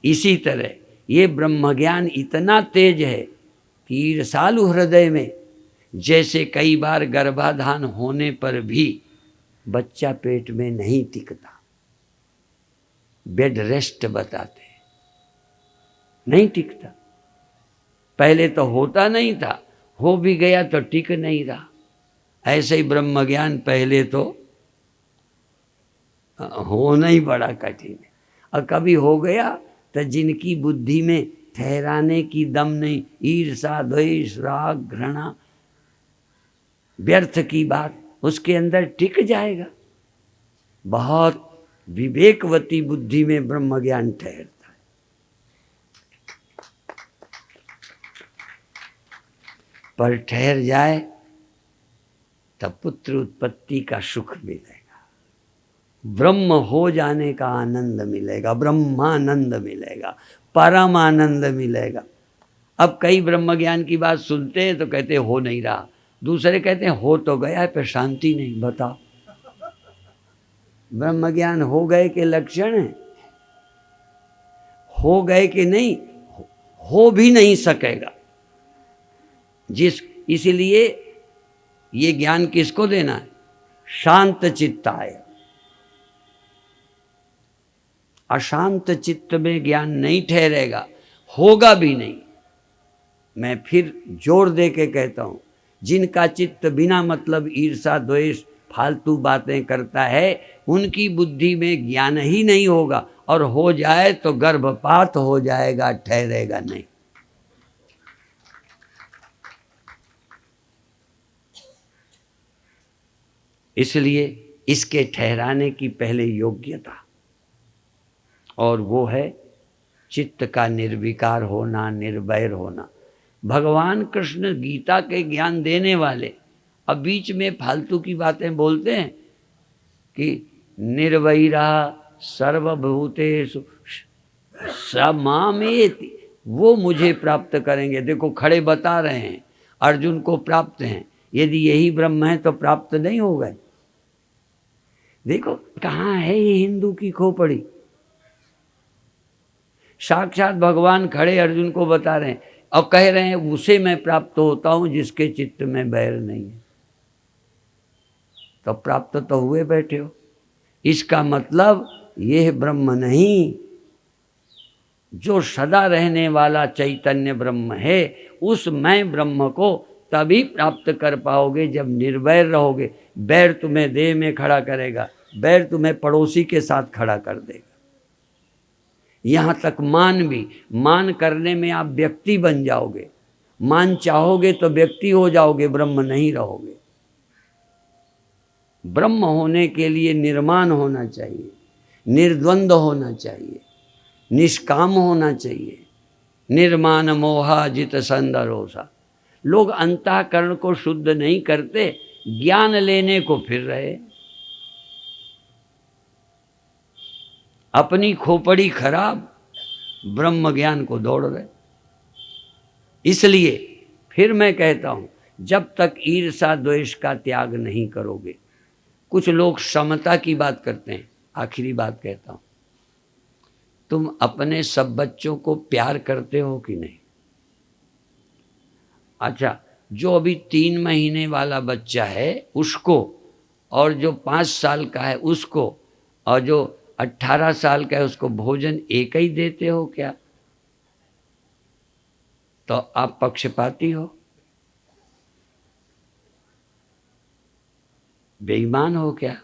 इसी तरह ये ब्रह्म ज्ञान इतना तेज है कि ईर्षालु हृदय में, जैसे कई बार गर्भाधान होने पर भी बच्चा पेट में नहीं टिकता, बेड रेस्ट बताते हैं, नहीं टिकता। पहले तो होता नहीं था, हो भी गया तो टिक नहीं रहा। ऐसे ही ब्रह्म ज्ञान पहले तो होना ही बड़ा कठिन है, और कभी हो गया तो जिनकी बुद्धि में ठहराने की दम नहीं, ईर्षा द्वेष राग घृणा व्यर्थ की बात उसके अंदर टिक जाएगा। बहुत विवेकवती बुद्धि में ब्रह्म ज्ञान ठहरता है। पर ठहर जाए तब पुत्र उत्पत्ति का सुख मिलेगा, ब्रह्म हो जाने का आनंद मिलेगा, ब्रह्मानंद मिलेगा, परम आनंद मिलेगा। अब कई ब्रह्म ज्ञान की बात सुनते हैं तो कहते हैं हो नहीं रहा, दूसरे कहते हैं हो तो गया है पर शांति नहीं। बताओ ब्रह्म ज्ञान हो गए के लक्षण है? हो गए कि नहीं, हो भी नहीं सकेगा। इसलिए ये ज्ञान किसको देना है? शांत चित्ताय। अशांत चित्त में ज्ञान नहीं ठहरेगा, होगा भी नहीं। मैं फिर जोर दे के कहता हूं, जिनका चित्त बिना मतलब ईर्षा द्वेष फालतू बातें करता है, उनकी बुद्धि में ज्ञान ही नहीं होगा, और हो जाए तो गर्भपात हो जाएगा, ठहरेगा नहीं। इसलिए इसके ठहराने की पहले योग्यता, और वो है चित्त का निर्विकार होना, निर्वैर होना। भगवान कृष्ण गीता के ज्ञान देने वाले अब बीच में फालतू की बातें बोलते हैं कि निर्वैरा सर्वभूतेषु समामेति, वो मुझे प्राप्त करेंगे। देखो खड़े बता रहे हैं अर्जुन को प्राप्त हैं, यदि यही ब्रह्म है तो प्राप्त नहीं हो गए। देखो कहाँ है ये हिंदू की खोपड़ी। साक्षात भगवान खड़े अर्जुन को बता रहे हैं और कह रहे हैं उसे मैं प्राप्त होता हूं जिसके चित्त में बैर नहीं है। तो प्राप्त तो हुए बैठे हो। इसका मतलब यह ब्रह्म नहीं, जो सदा रहने वाला चैतन्य ब्रह्म है, उस मैं ब्रह्म को तभी प्राप्त कर पाओगे जब निर्वैर रहोगे। बैर तुम्हें देह में खड़ा करेगा, बैर तुम्हें पड़ोसी के साथ खड़ा कर देगा। यहाँ तक मान भी, मान करने में आप व्यक्ति बन जाओगे। मान चाहोगे तो व्यक्ति हो जाओगे, ब्रह्म नहीं रहोगे। ब्रह्म होने के लिए निर्माण होना चाहिए, निर्द्वंद होना चाहिए, निष्काम होना चाहिए। निर्माण मोहाजित संदरोसा। लोग अंतःकरण को शुद्ध नहीं करते, ज्ञान लेने को फिर रहे। अपनी खोपड़ी खराब, ब्रह्म ज्ञान को दौड़ रहे। इसलिए फिर मैं कहता हूं, जब तक ईर्षा द्वेष का त्याग नहीं करोगे। कुछ लोग समता की बात करते हैं। आखिरी बात कहता हूं, तुम अपने सब बच्चों को प्यार करते हो कि नहीं? अच्छा, जो अभी 3 महीने वाला बच्चा है उसको, और जो 5 साल का है उसको, और जो 18 साल का है उसको भोजन एक ही देते हो क्या? तो आप पक्षपाती हो, बेईमान हो क्या?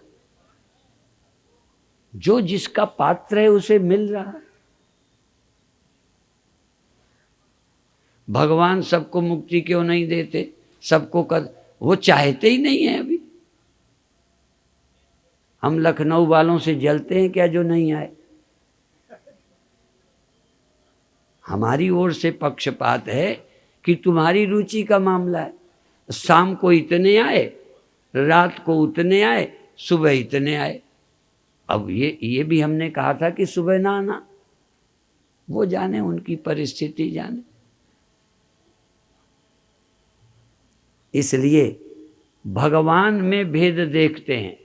जो जिसका पात्र है उसे मिल रहा है। भगवान सबको मुक्ति क्यों नहीं देते? सबको वो चाहते ही नहीं है। अभी हम लखनऊ वालों से जलते हैं क्या जो नहीं आए? हमारी ओर से पक्षपात है कि तुम्हारी रुचि का मामला है। शाम को इतने आए, रात को उतने आए, सुबह इतने आए। अब ये भी हमने कहा था कि सुबह ना आना, वो जाने, उनकी परिस्थिति जाने। इसलिए भगवान में भेद देखते हैं।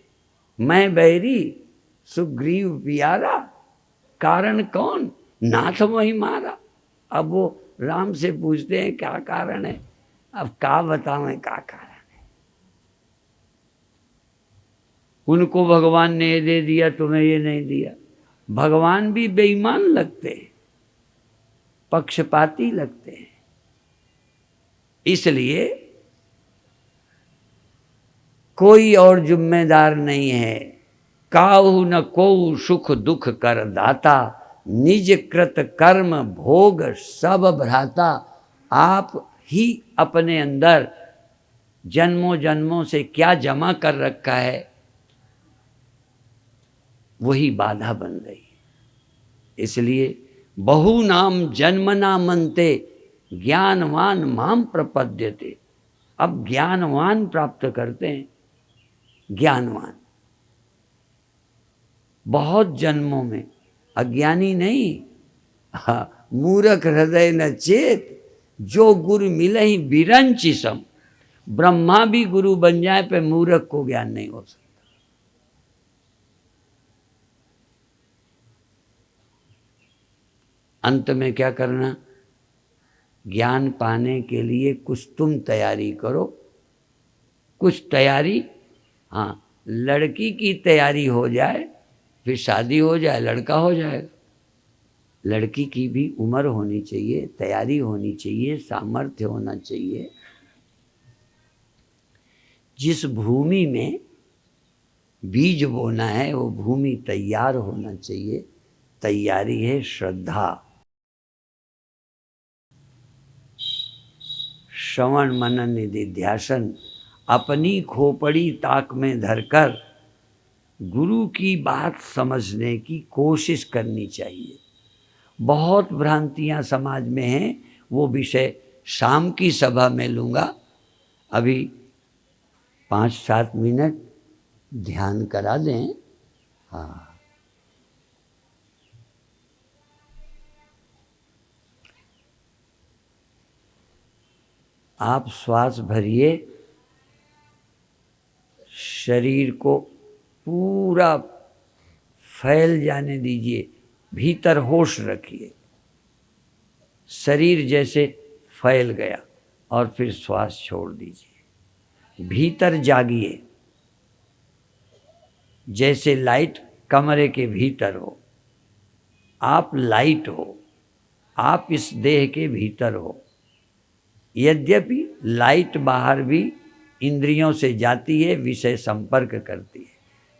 मैं बैरी सुग्रीव प्यारा, कारण कौन? नाथ वही मारा। अब वो राम से पूछते हैं क्या कारण है? अब क्या बतावें क्या कारण है। उनको भगवान ने ये दे दिया, तुम्हें ये नहीं दिया। भगवान भी बेईमान लगते हैं, पक्षपाती लगते हैं। इसलिए कोई और जिम्मेदार नहीं है। काहू न को सुख दुख कर दाता, निज कृत कर्म भोग सब भ्राता। आप ही अपने अंदर जन्मों जन्मों से क्या जमा कर रखा है, वही बाधा बन गई। इसलिए बहु नाम जन्मना मनते, ज्ञानवान माम प्रपद्यते। अब ज्ञानवान प्राप्त करते हैं। ज्ञानवान बहुत जन्मों में, अज्ञानी नहीं। मूरख हृदय न चेत, जो गुरु मिले ही बिरंचि सम। ब्रह्मा भी गुरु बन जाए पे मूरख को ज्ञान नहीं हो सकता। अंत में क्या करना? ज्ञान पाने के लिए कुछ तुम तैयारी करो, कुछ तैयारी। हाँ, लड़की की तैयारी हो जाए, फिर शादी हो जाए, लड़का हो जाएगा। लड़की की भी उम्र होनी चाहिए, तैयारी होनी चाहिए, सामर्थ्य होना चाहिए। जिस भूमि में बीज बोना है वो भूमि तैयार होना चाहिए। तैयारी है श्रद्धा। श्रवण मनन निधि ध्यासन, अपनी खोपड़ी ताक में धरकर गुरु की बात समझने की कोशिश करनी चाहिए। बहुत भ्रांतियां समाज में हैं, वो विषय शाम की सभा में लूँगा। अभी 5-7 मिनट ध्यान करा दें। हाँ, आप श्वास भरिए, शरीर को पूरा फैल जाने दीजिए, भीतर होश रखिए। शरीर जैसे फैल गया और फिर श्वास छोड़ दीजिए। भीतर जागिए, जैसे लाइट कमरे के भीतर हो। आप लाइट हो, आप इस देह के भीतर हो। यद्यपि लाइट बाहर भी इंद्रियों से जाती है, विषय संपर्क करती है,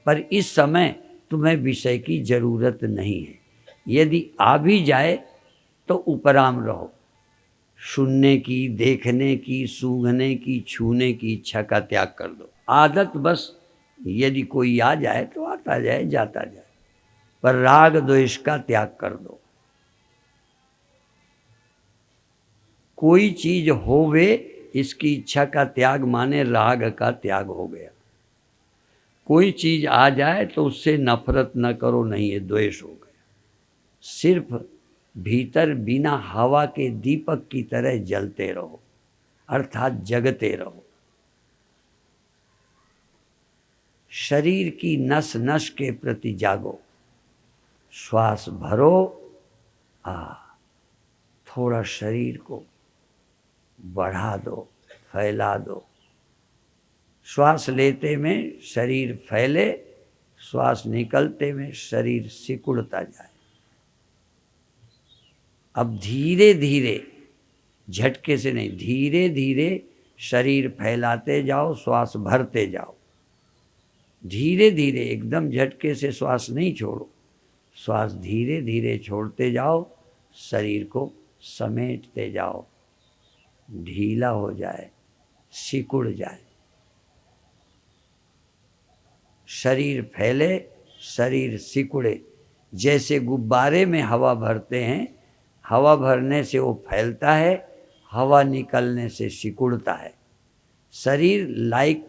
पर इस समय तुम्हें विषय की जरूरत नहीं है। यदि आ भी जाए तो उपराम रहो। सुनने की, देखने की, सूंघने की, छूने की इच्छा का त्याग कर दो। आदत बस, यदि कोई आ जाए तो आता जाए, जाता जाए, पर राग द्वेष का त्याग कर दो। कोई चीज होवे, इसकी इच्छा का त्याग माने राग का त्याग हो गया। कोई चीज आ जाए तो उससे नफरत न करो, नहीं ये द्वेष हो गया। सिर्फ भीतर बिना हवा के दीपक की तरह जलते रहो, अर्थात जगते रहो। शरीर की नस नस के प्रति जागो। श्वास भरो, थोड़ा शरीर को बढ़ा दो, फैला दो। श्वास लेते में शरीर फैले, श्वास निकलते में शरीर सिकुड़ता जाए। अब धीरे धीरे, झटके से नहीं, धीरे धीरे शरीर फैलाते जाओ, श्वास भरते जाओ। धीरे धीरे, एकदम झटके से श्वास नहीं छोड़ो। श्वास धीरे धीरे छोड़ते जाओ, शरीर को समेटते जाओ, ढीला हो जाए, सिकुड़ जाए। शरीर फैले, शरीर सिकुड़े। जैसे गुब्बारे में हवा भरते हैं, हवा भरने से वो फैलता है, हवा निकलने से सिकुड़ता है। शरीर लाइक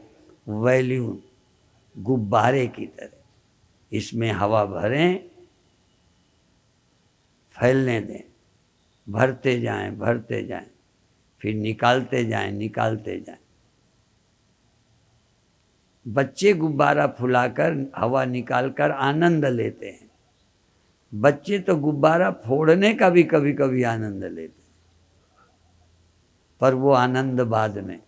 वैल्यूम, गुब्बारे की तरह। इसमें हवा भरें, फैलने दें, भरते जाएं, भरते जाएं, फिर निकालते जाएं, निकालते जाएं। बच्चे गुब्बारा फुलाकर हवा निकालकर आनंद लेते हैं। बच्चे तो गुब्बारा फोड़ने का भी कभी कभी आनंद लेते हैं, पर वो आनंद बाद में।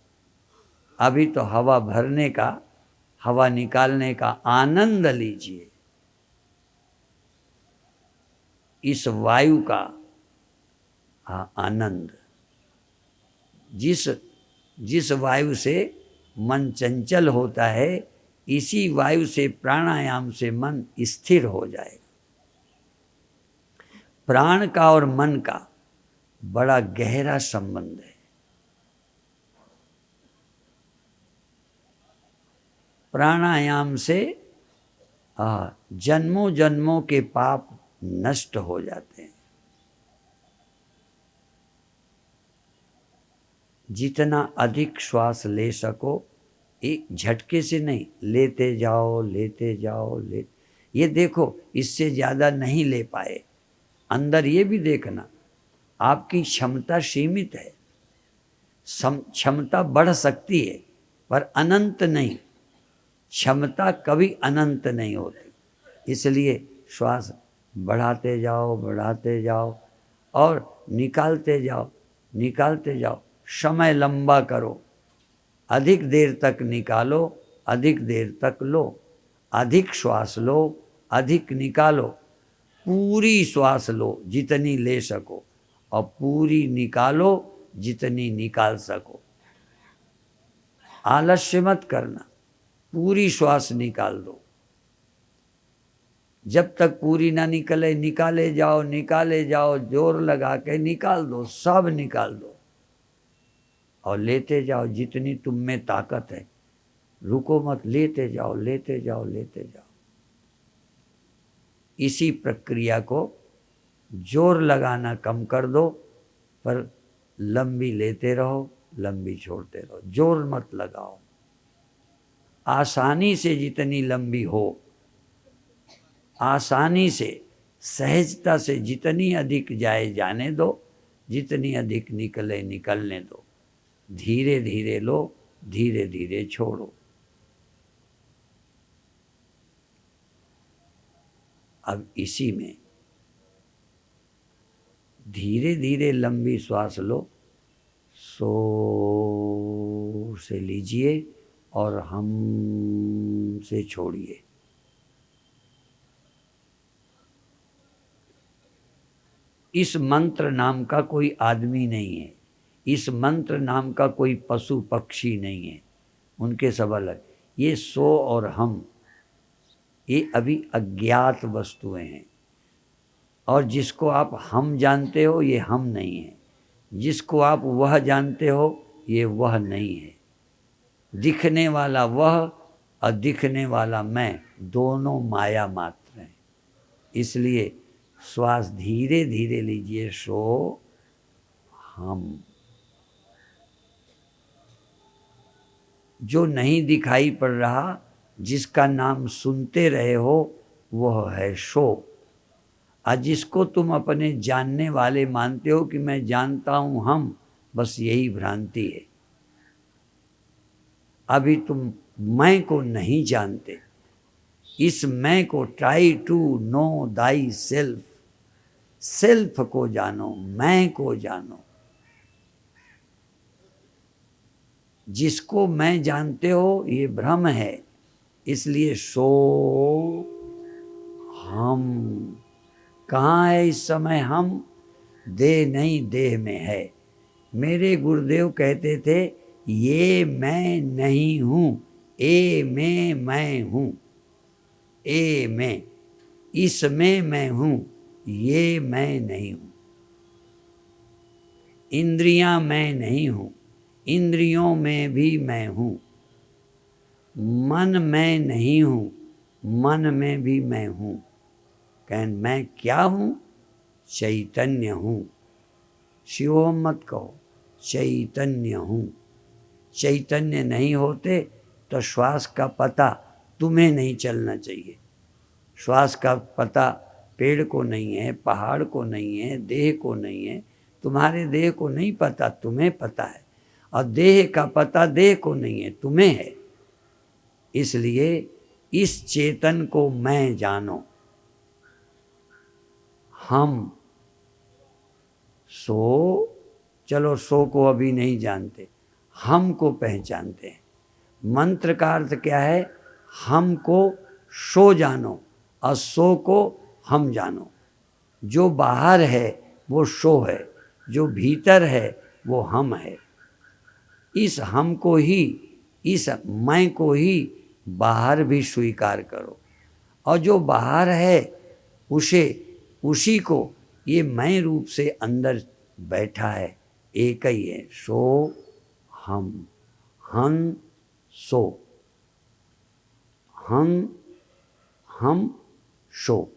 अभी तो हवा भरने का, हवा निकालने का आनंद लीजिए। इस वायु का आनंद। जिस वायु से मन चंचल होता है, इसी वायु से, प्राणायाम से मन स्थिर हो जाएगा। प्राण का और मन का बड़ा गहरा संबंध है। प्राणायाम से जन्मों जन्मों के पाप नष्ट हो जाते हैं। जितना अधिक श्वास ले सको, एक झटके से नहीं, लेते जाओ, लेते जाओ, ये देखो, इससे ज़्यादा नहीं ले पाए। अंदर ये भी देखना, आपकी क्षमता सीमित है। क्षमता बढ़ सकती है, पर अनंत नहीं। क्षमता कभी अनंत नहीं होती। इसलिए श्वास बढ़ाते जाओ, बढ़ाते जाओ और निकालते जाओ, निकालते जाओ। समय लंबा करो, अधिक देर तक निकालो, अधिक देर तक लो, अधिक श्वास लो, अधिक निकालो। पूरी श्वास लो जितनी ले सको, और पूरी निकालो जितनी निकाल सको। आलस्य मत करना, पूरी श्वास निकाल दो। जब तक पूरी ना निकले, निकाले जाओ, निकाले जाओ, जोर लगा के निकाल दो, सब निकाल दो। और लेते जाओ जितनी तुम में ताकत है। रुको मत, लेते जाओ, लेते जाओ, लेते जाओ। इसी प्रक्रिया को जोर लगाना कम कर दो, पर लंबी लेते रहो, लंबी छोड़ते रहो, जोर मत लगाओ। आसानी से जितनी लंबी हो, आसानी से, सहजता से जितनी अधिक जाए जाने दो, जितनी अधिक निकले निकलने दो। धीरे धीरे लो, धीरे धीरे छोड़ो। अब इसी में धीरे धीरे लंबी श्वास लो, सो से लीजिए और हम से छोड़िए। इस मंत्र नाम का कोई आदमी नहीं है, इस मंत्र नाम का कोई पशु पक्षी नहीं है, उनके सब अलग। ये सो और हम, ये अभी अज्ञात वस्तुएं हैं। और जिसको आप हम जानते हो ये हम नहीं है, जिसको आप वह जानते हो ये वह नहीं है। दिखने वाला वह और दिखने वाला मैं दोनों माया मात्र हैं। इसलिए श्वास धीरे धीरे लीजिए, सो हम। जो नहीं दिखाई पड़ रहा, जिसका नाम सुनते रहे हो, वह है सो। और जिसको तुम अपने जानने वाले मानते हो कि मैं जानता हूं हम, बस यही भ्रांति है। अभी तुम मैं को नहीं जानते। इस मैं को try to know thyself, self को जानो, मैं को जानो। जिसको मैं जानते हो ये भ्रम है, इसलिए सो हम। कहाँ है इस समय हम? देह नहीं, देह में है। मेरे गुरुदेव कहते थे, ये मैं नहीं हूँ, ए में मैं हूँ, ए में, इसमें मैं हूँ, ये मैं नहीं हूँ। इंद्रियां मैं नहीं हूँ, इंद्रियों में भी मैं हूँ। मन मैं नहीं हूँ, मन में भी मैं हूँ। कहन मैं क्या हूँ? चैतन्य हूँ। शिवोम मत कहो, चैतन्य हूँ। चैतन्य नहीं होते तो श्वास का पता तुम्हें नहीं चलना चाहिए। श्वास का पता पेड़ को नहीं है, पहाड़ को नहीं है, देह को नहीं है। तुम्हारे देह को नहीं पता, तुम्हें पता है। और देह का पता देह को नहीं है, तुम्हें है। इसलिए इस चेतन को मैं जानो। हम सो, चलो सो को अभी नहीं जानते, हम को पहचानते हैं। मंत्र का अर्थ क्या है? हम को सो जानो और सो को हम जानो। जो बाहर है वो सो है, जो भीतर है वो हम है। इस हम को ही, इस मैं को ही बाहर भी स्वीकार करो। और जो बाहर है उसी को ये मैं रूप से अंदर बैठा है, एक ही है। सो हम, सो हम सो।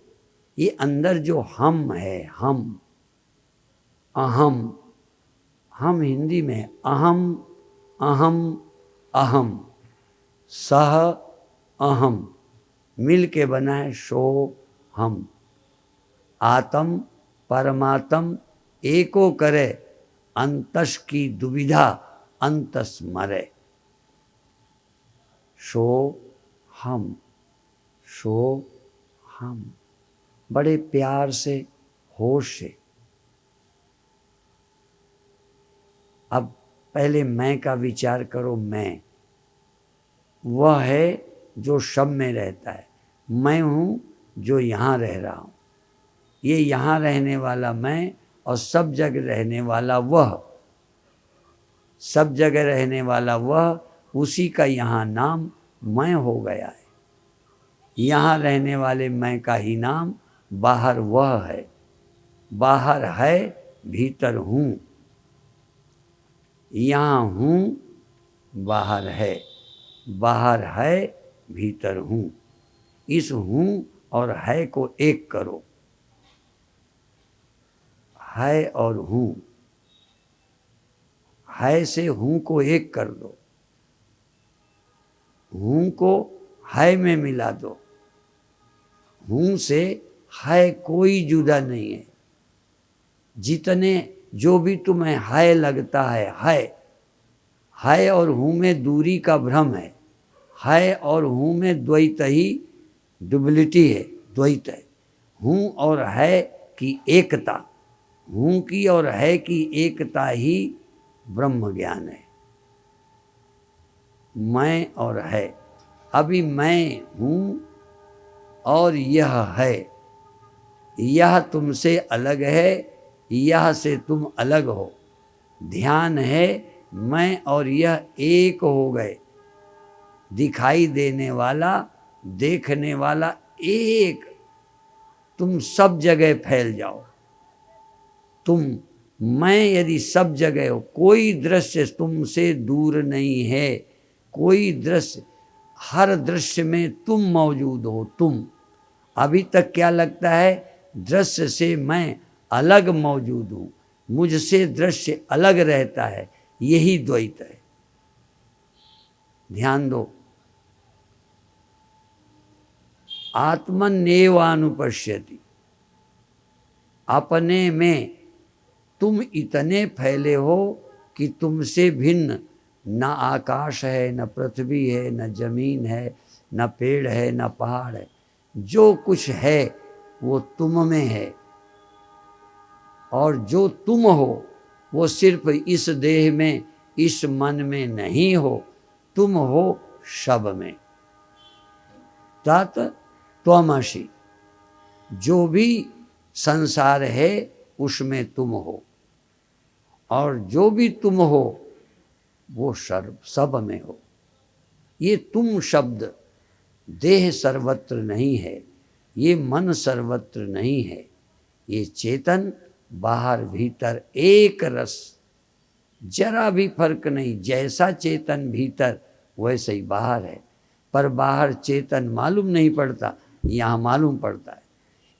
ये अंदर जो हम है, हम, अहम, हम हिंदी में अहम, अहम, अहम, सह अहम मिल के बना है सो हम। आत्म परमात्म एको करे, अंतस की दुविधा अंतस मरे। सो हम, सो हम। बड़े प्यार से, होश से। अब पहले मैं का विचार करो। मैं वह है जो सब में रहता है। मैं हूँ जो यहाँ रह रहा हूँ। ये यहाँ रहने वाला मैं और सब जगह रहने वाला वह, सब जगह रहने वाला वह, उसी का यहाँ नाम मैं हो गया है। यहाँ रहने वाले मैं का ही नाम बाहर वह है। बाहर है, भीतर हूँ। यहाँ हूँ, बाहर है, बाहर है, भीतर हूँ। इस हूँ और है को एक करो। है और हूँ, है से हूँ को एक कर दो, हूँ को है में मिला दो, हूँ से है कोई जुदा नहीं है। जितने जो भी तुम्हें है लगता है और हूँ में दूरी का भ्रम है और हूँ में द्वैत ही डुअलिटी है, द्वैत है। हूँ और है की एकता, हूँ की और है की एकता ही ब्रह्म ज्ञान है। मैं और है, अभी मैं हूँ और यह है, यह तुमसे अलग है, यह से तुम अलग हो। ध्यान है मैं और यह एक हो गए, दिखाई देने वाला देखने वाला एक। तुम सब जगह फैल जाओ, तुम मैं यदि सब जगह हो, कोई दृश्य तुमसे दूर नहीं है, कोई दृश्य, हर दृश्य में तुम मौजूद हो। तुम अभी तक क्या लगता है, दृश्य से मैं अलग मौजूद हूँ, मुझसे दृश्य अलग रहता है, यही द्वैत है। ध्यान दो, आत्मन्येवानुपश्यति, अपने में तुम इतने फैले हो कि तुमसे भिन्न न आकाश है, न पृथ्वी है, न जमीन है, न पेड़ है, न पहाड़ है। जो कुछ है वो तुम में है, और जो तुम हो वो सिर्फ इस देह में, इस मन में नहीं हो, तुम हो सब में। तत् त्वमसि, जो भी संसार है उसमें तुम हो, और जो भी तुम हो वो सर्व सब में हो। ये तुम शब्द देह सर्वत्र नहीं है, ये मन सर्वत्र नहीं है, ये चेतन बाहर भीतर एक रस, जरा भी फर्क नहीं। जैसा चेतन भीतर वैसे ही बाहर है, पर बाहर चेतन मालूम नहीं पड़ता, यहाँ मालूम पड़ता है।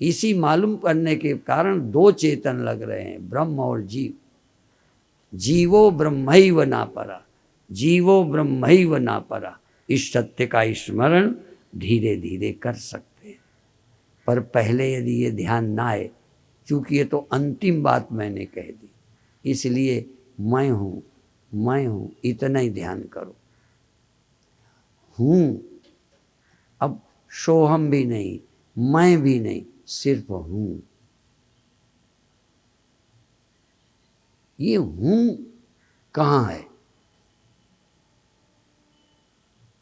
इसी मालूम करने के कारण दो चेतन लग रहे हैं, ब्रह्म और जीव। जीवो ब्रह्मैव नापरा, जीवो ब्रह्मैव नापरा। इस सत्य का स्मरण धीरे धीरे कर सकते हैं, पर पहले यदि ये ध्यान ना आए, चूँकि ये तो अंतिम बात मैंने कह दी, इसलिए मैं हूँ, मैं हूँ, इतना ही ध्यान करो। हूँ, अब सोहम भी नहीं, मैं भी नहीं, सिर्फ हूँ। ये हूँ कहाँ है?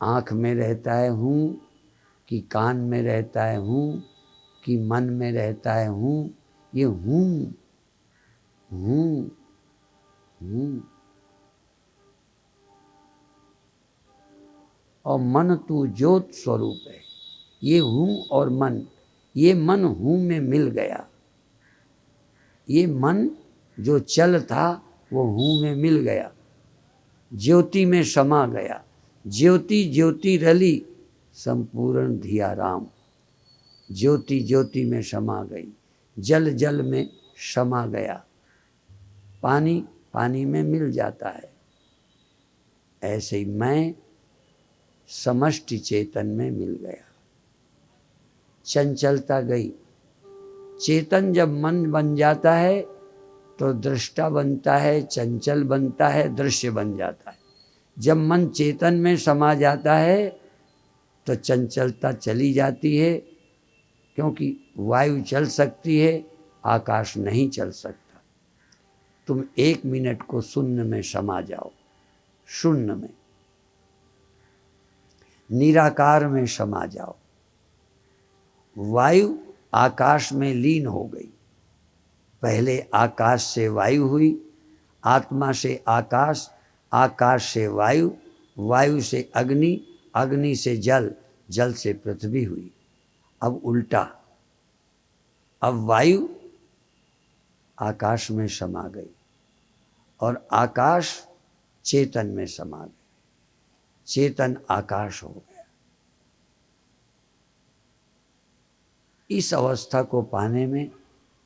आँख में रहता है हूँ, कि कान में रहता है हूँ, कि मन में रहता है हूँ? ये हूँ, हूँ, हूँ। और मन तू ज्योत स्वरूप है। ये हूँ और मन, ये मन हूँ में मिल गया। ये मन जो चल था वो हूँ में मिल गया, ज्योति में समा गया। ज्योति ज्योति रली, संपूर्ण धिया राम। ज्योति ज्योति में समा गई, जल जल में समा गया, पानी पानी में मिल जाता है। ऐसे ही मैं समष्टि चेतन में मिल गया। चंचलता गई। चेतन जब मन बन जाता है तो दृष्टा बनता है, चंचल बनता है, दृश्य बन जाता है। जब मन चेतन में समा जाता है तो चंचलता चली जाती है, क्योंकि वायु चल सकती है, आकाश नहीं चल सकता। तुम 1 मिनट को शून्य में समा जाओ, शून्य में, निराकार में समा जाओ। वायु आकाश में लीन हो गई। पहले आकाश से वायु हुई, आत्मा से आकाश, आकाश से वायु, वायु से अग्नि, अग्नि से जल, जल से पृथ्वी हुई। अब उल्टा, अब वायु आकाश में समा गई और आकाश चेतन में समा गई, चेतन आकाश हो गया। इस अवस्था को पाने में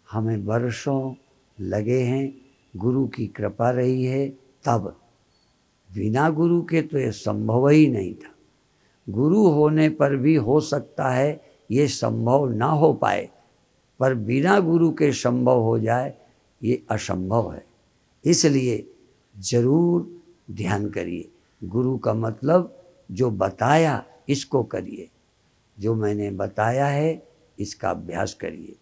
हमें वर्षों लगे हैं, गुरु की कृपा रही है, तब बिना गुरु के तो ये संभव ही नहीं था। गुरु होने पर भी हो सकता है ये संभव ना हो पाए, पर बिना गुरु के संभव हो जाए ये असंभव है। इसलिए जरूर ध्यान करिए। गुरु का मतलब जो बताया इसको करिए, जो मैंने बताया है इसका अभ्यास करिए।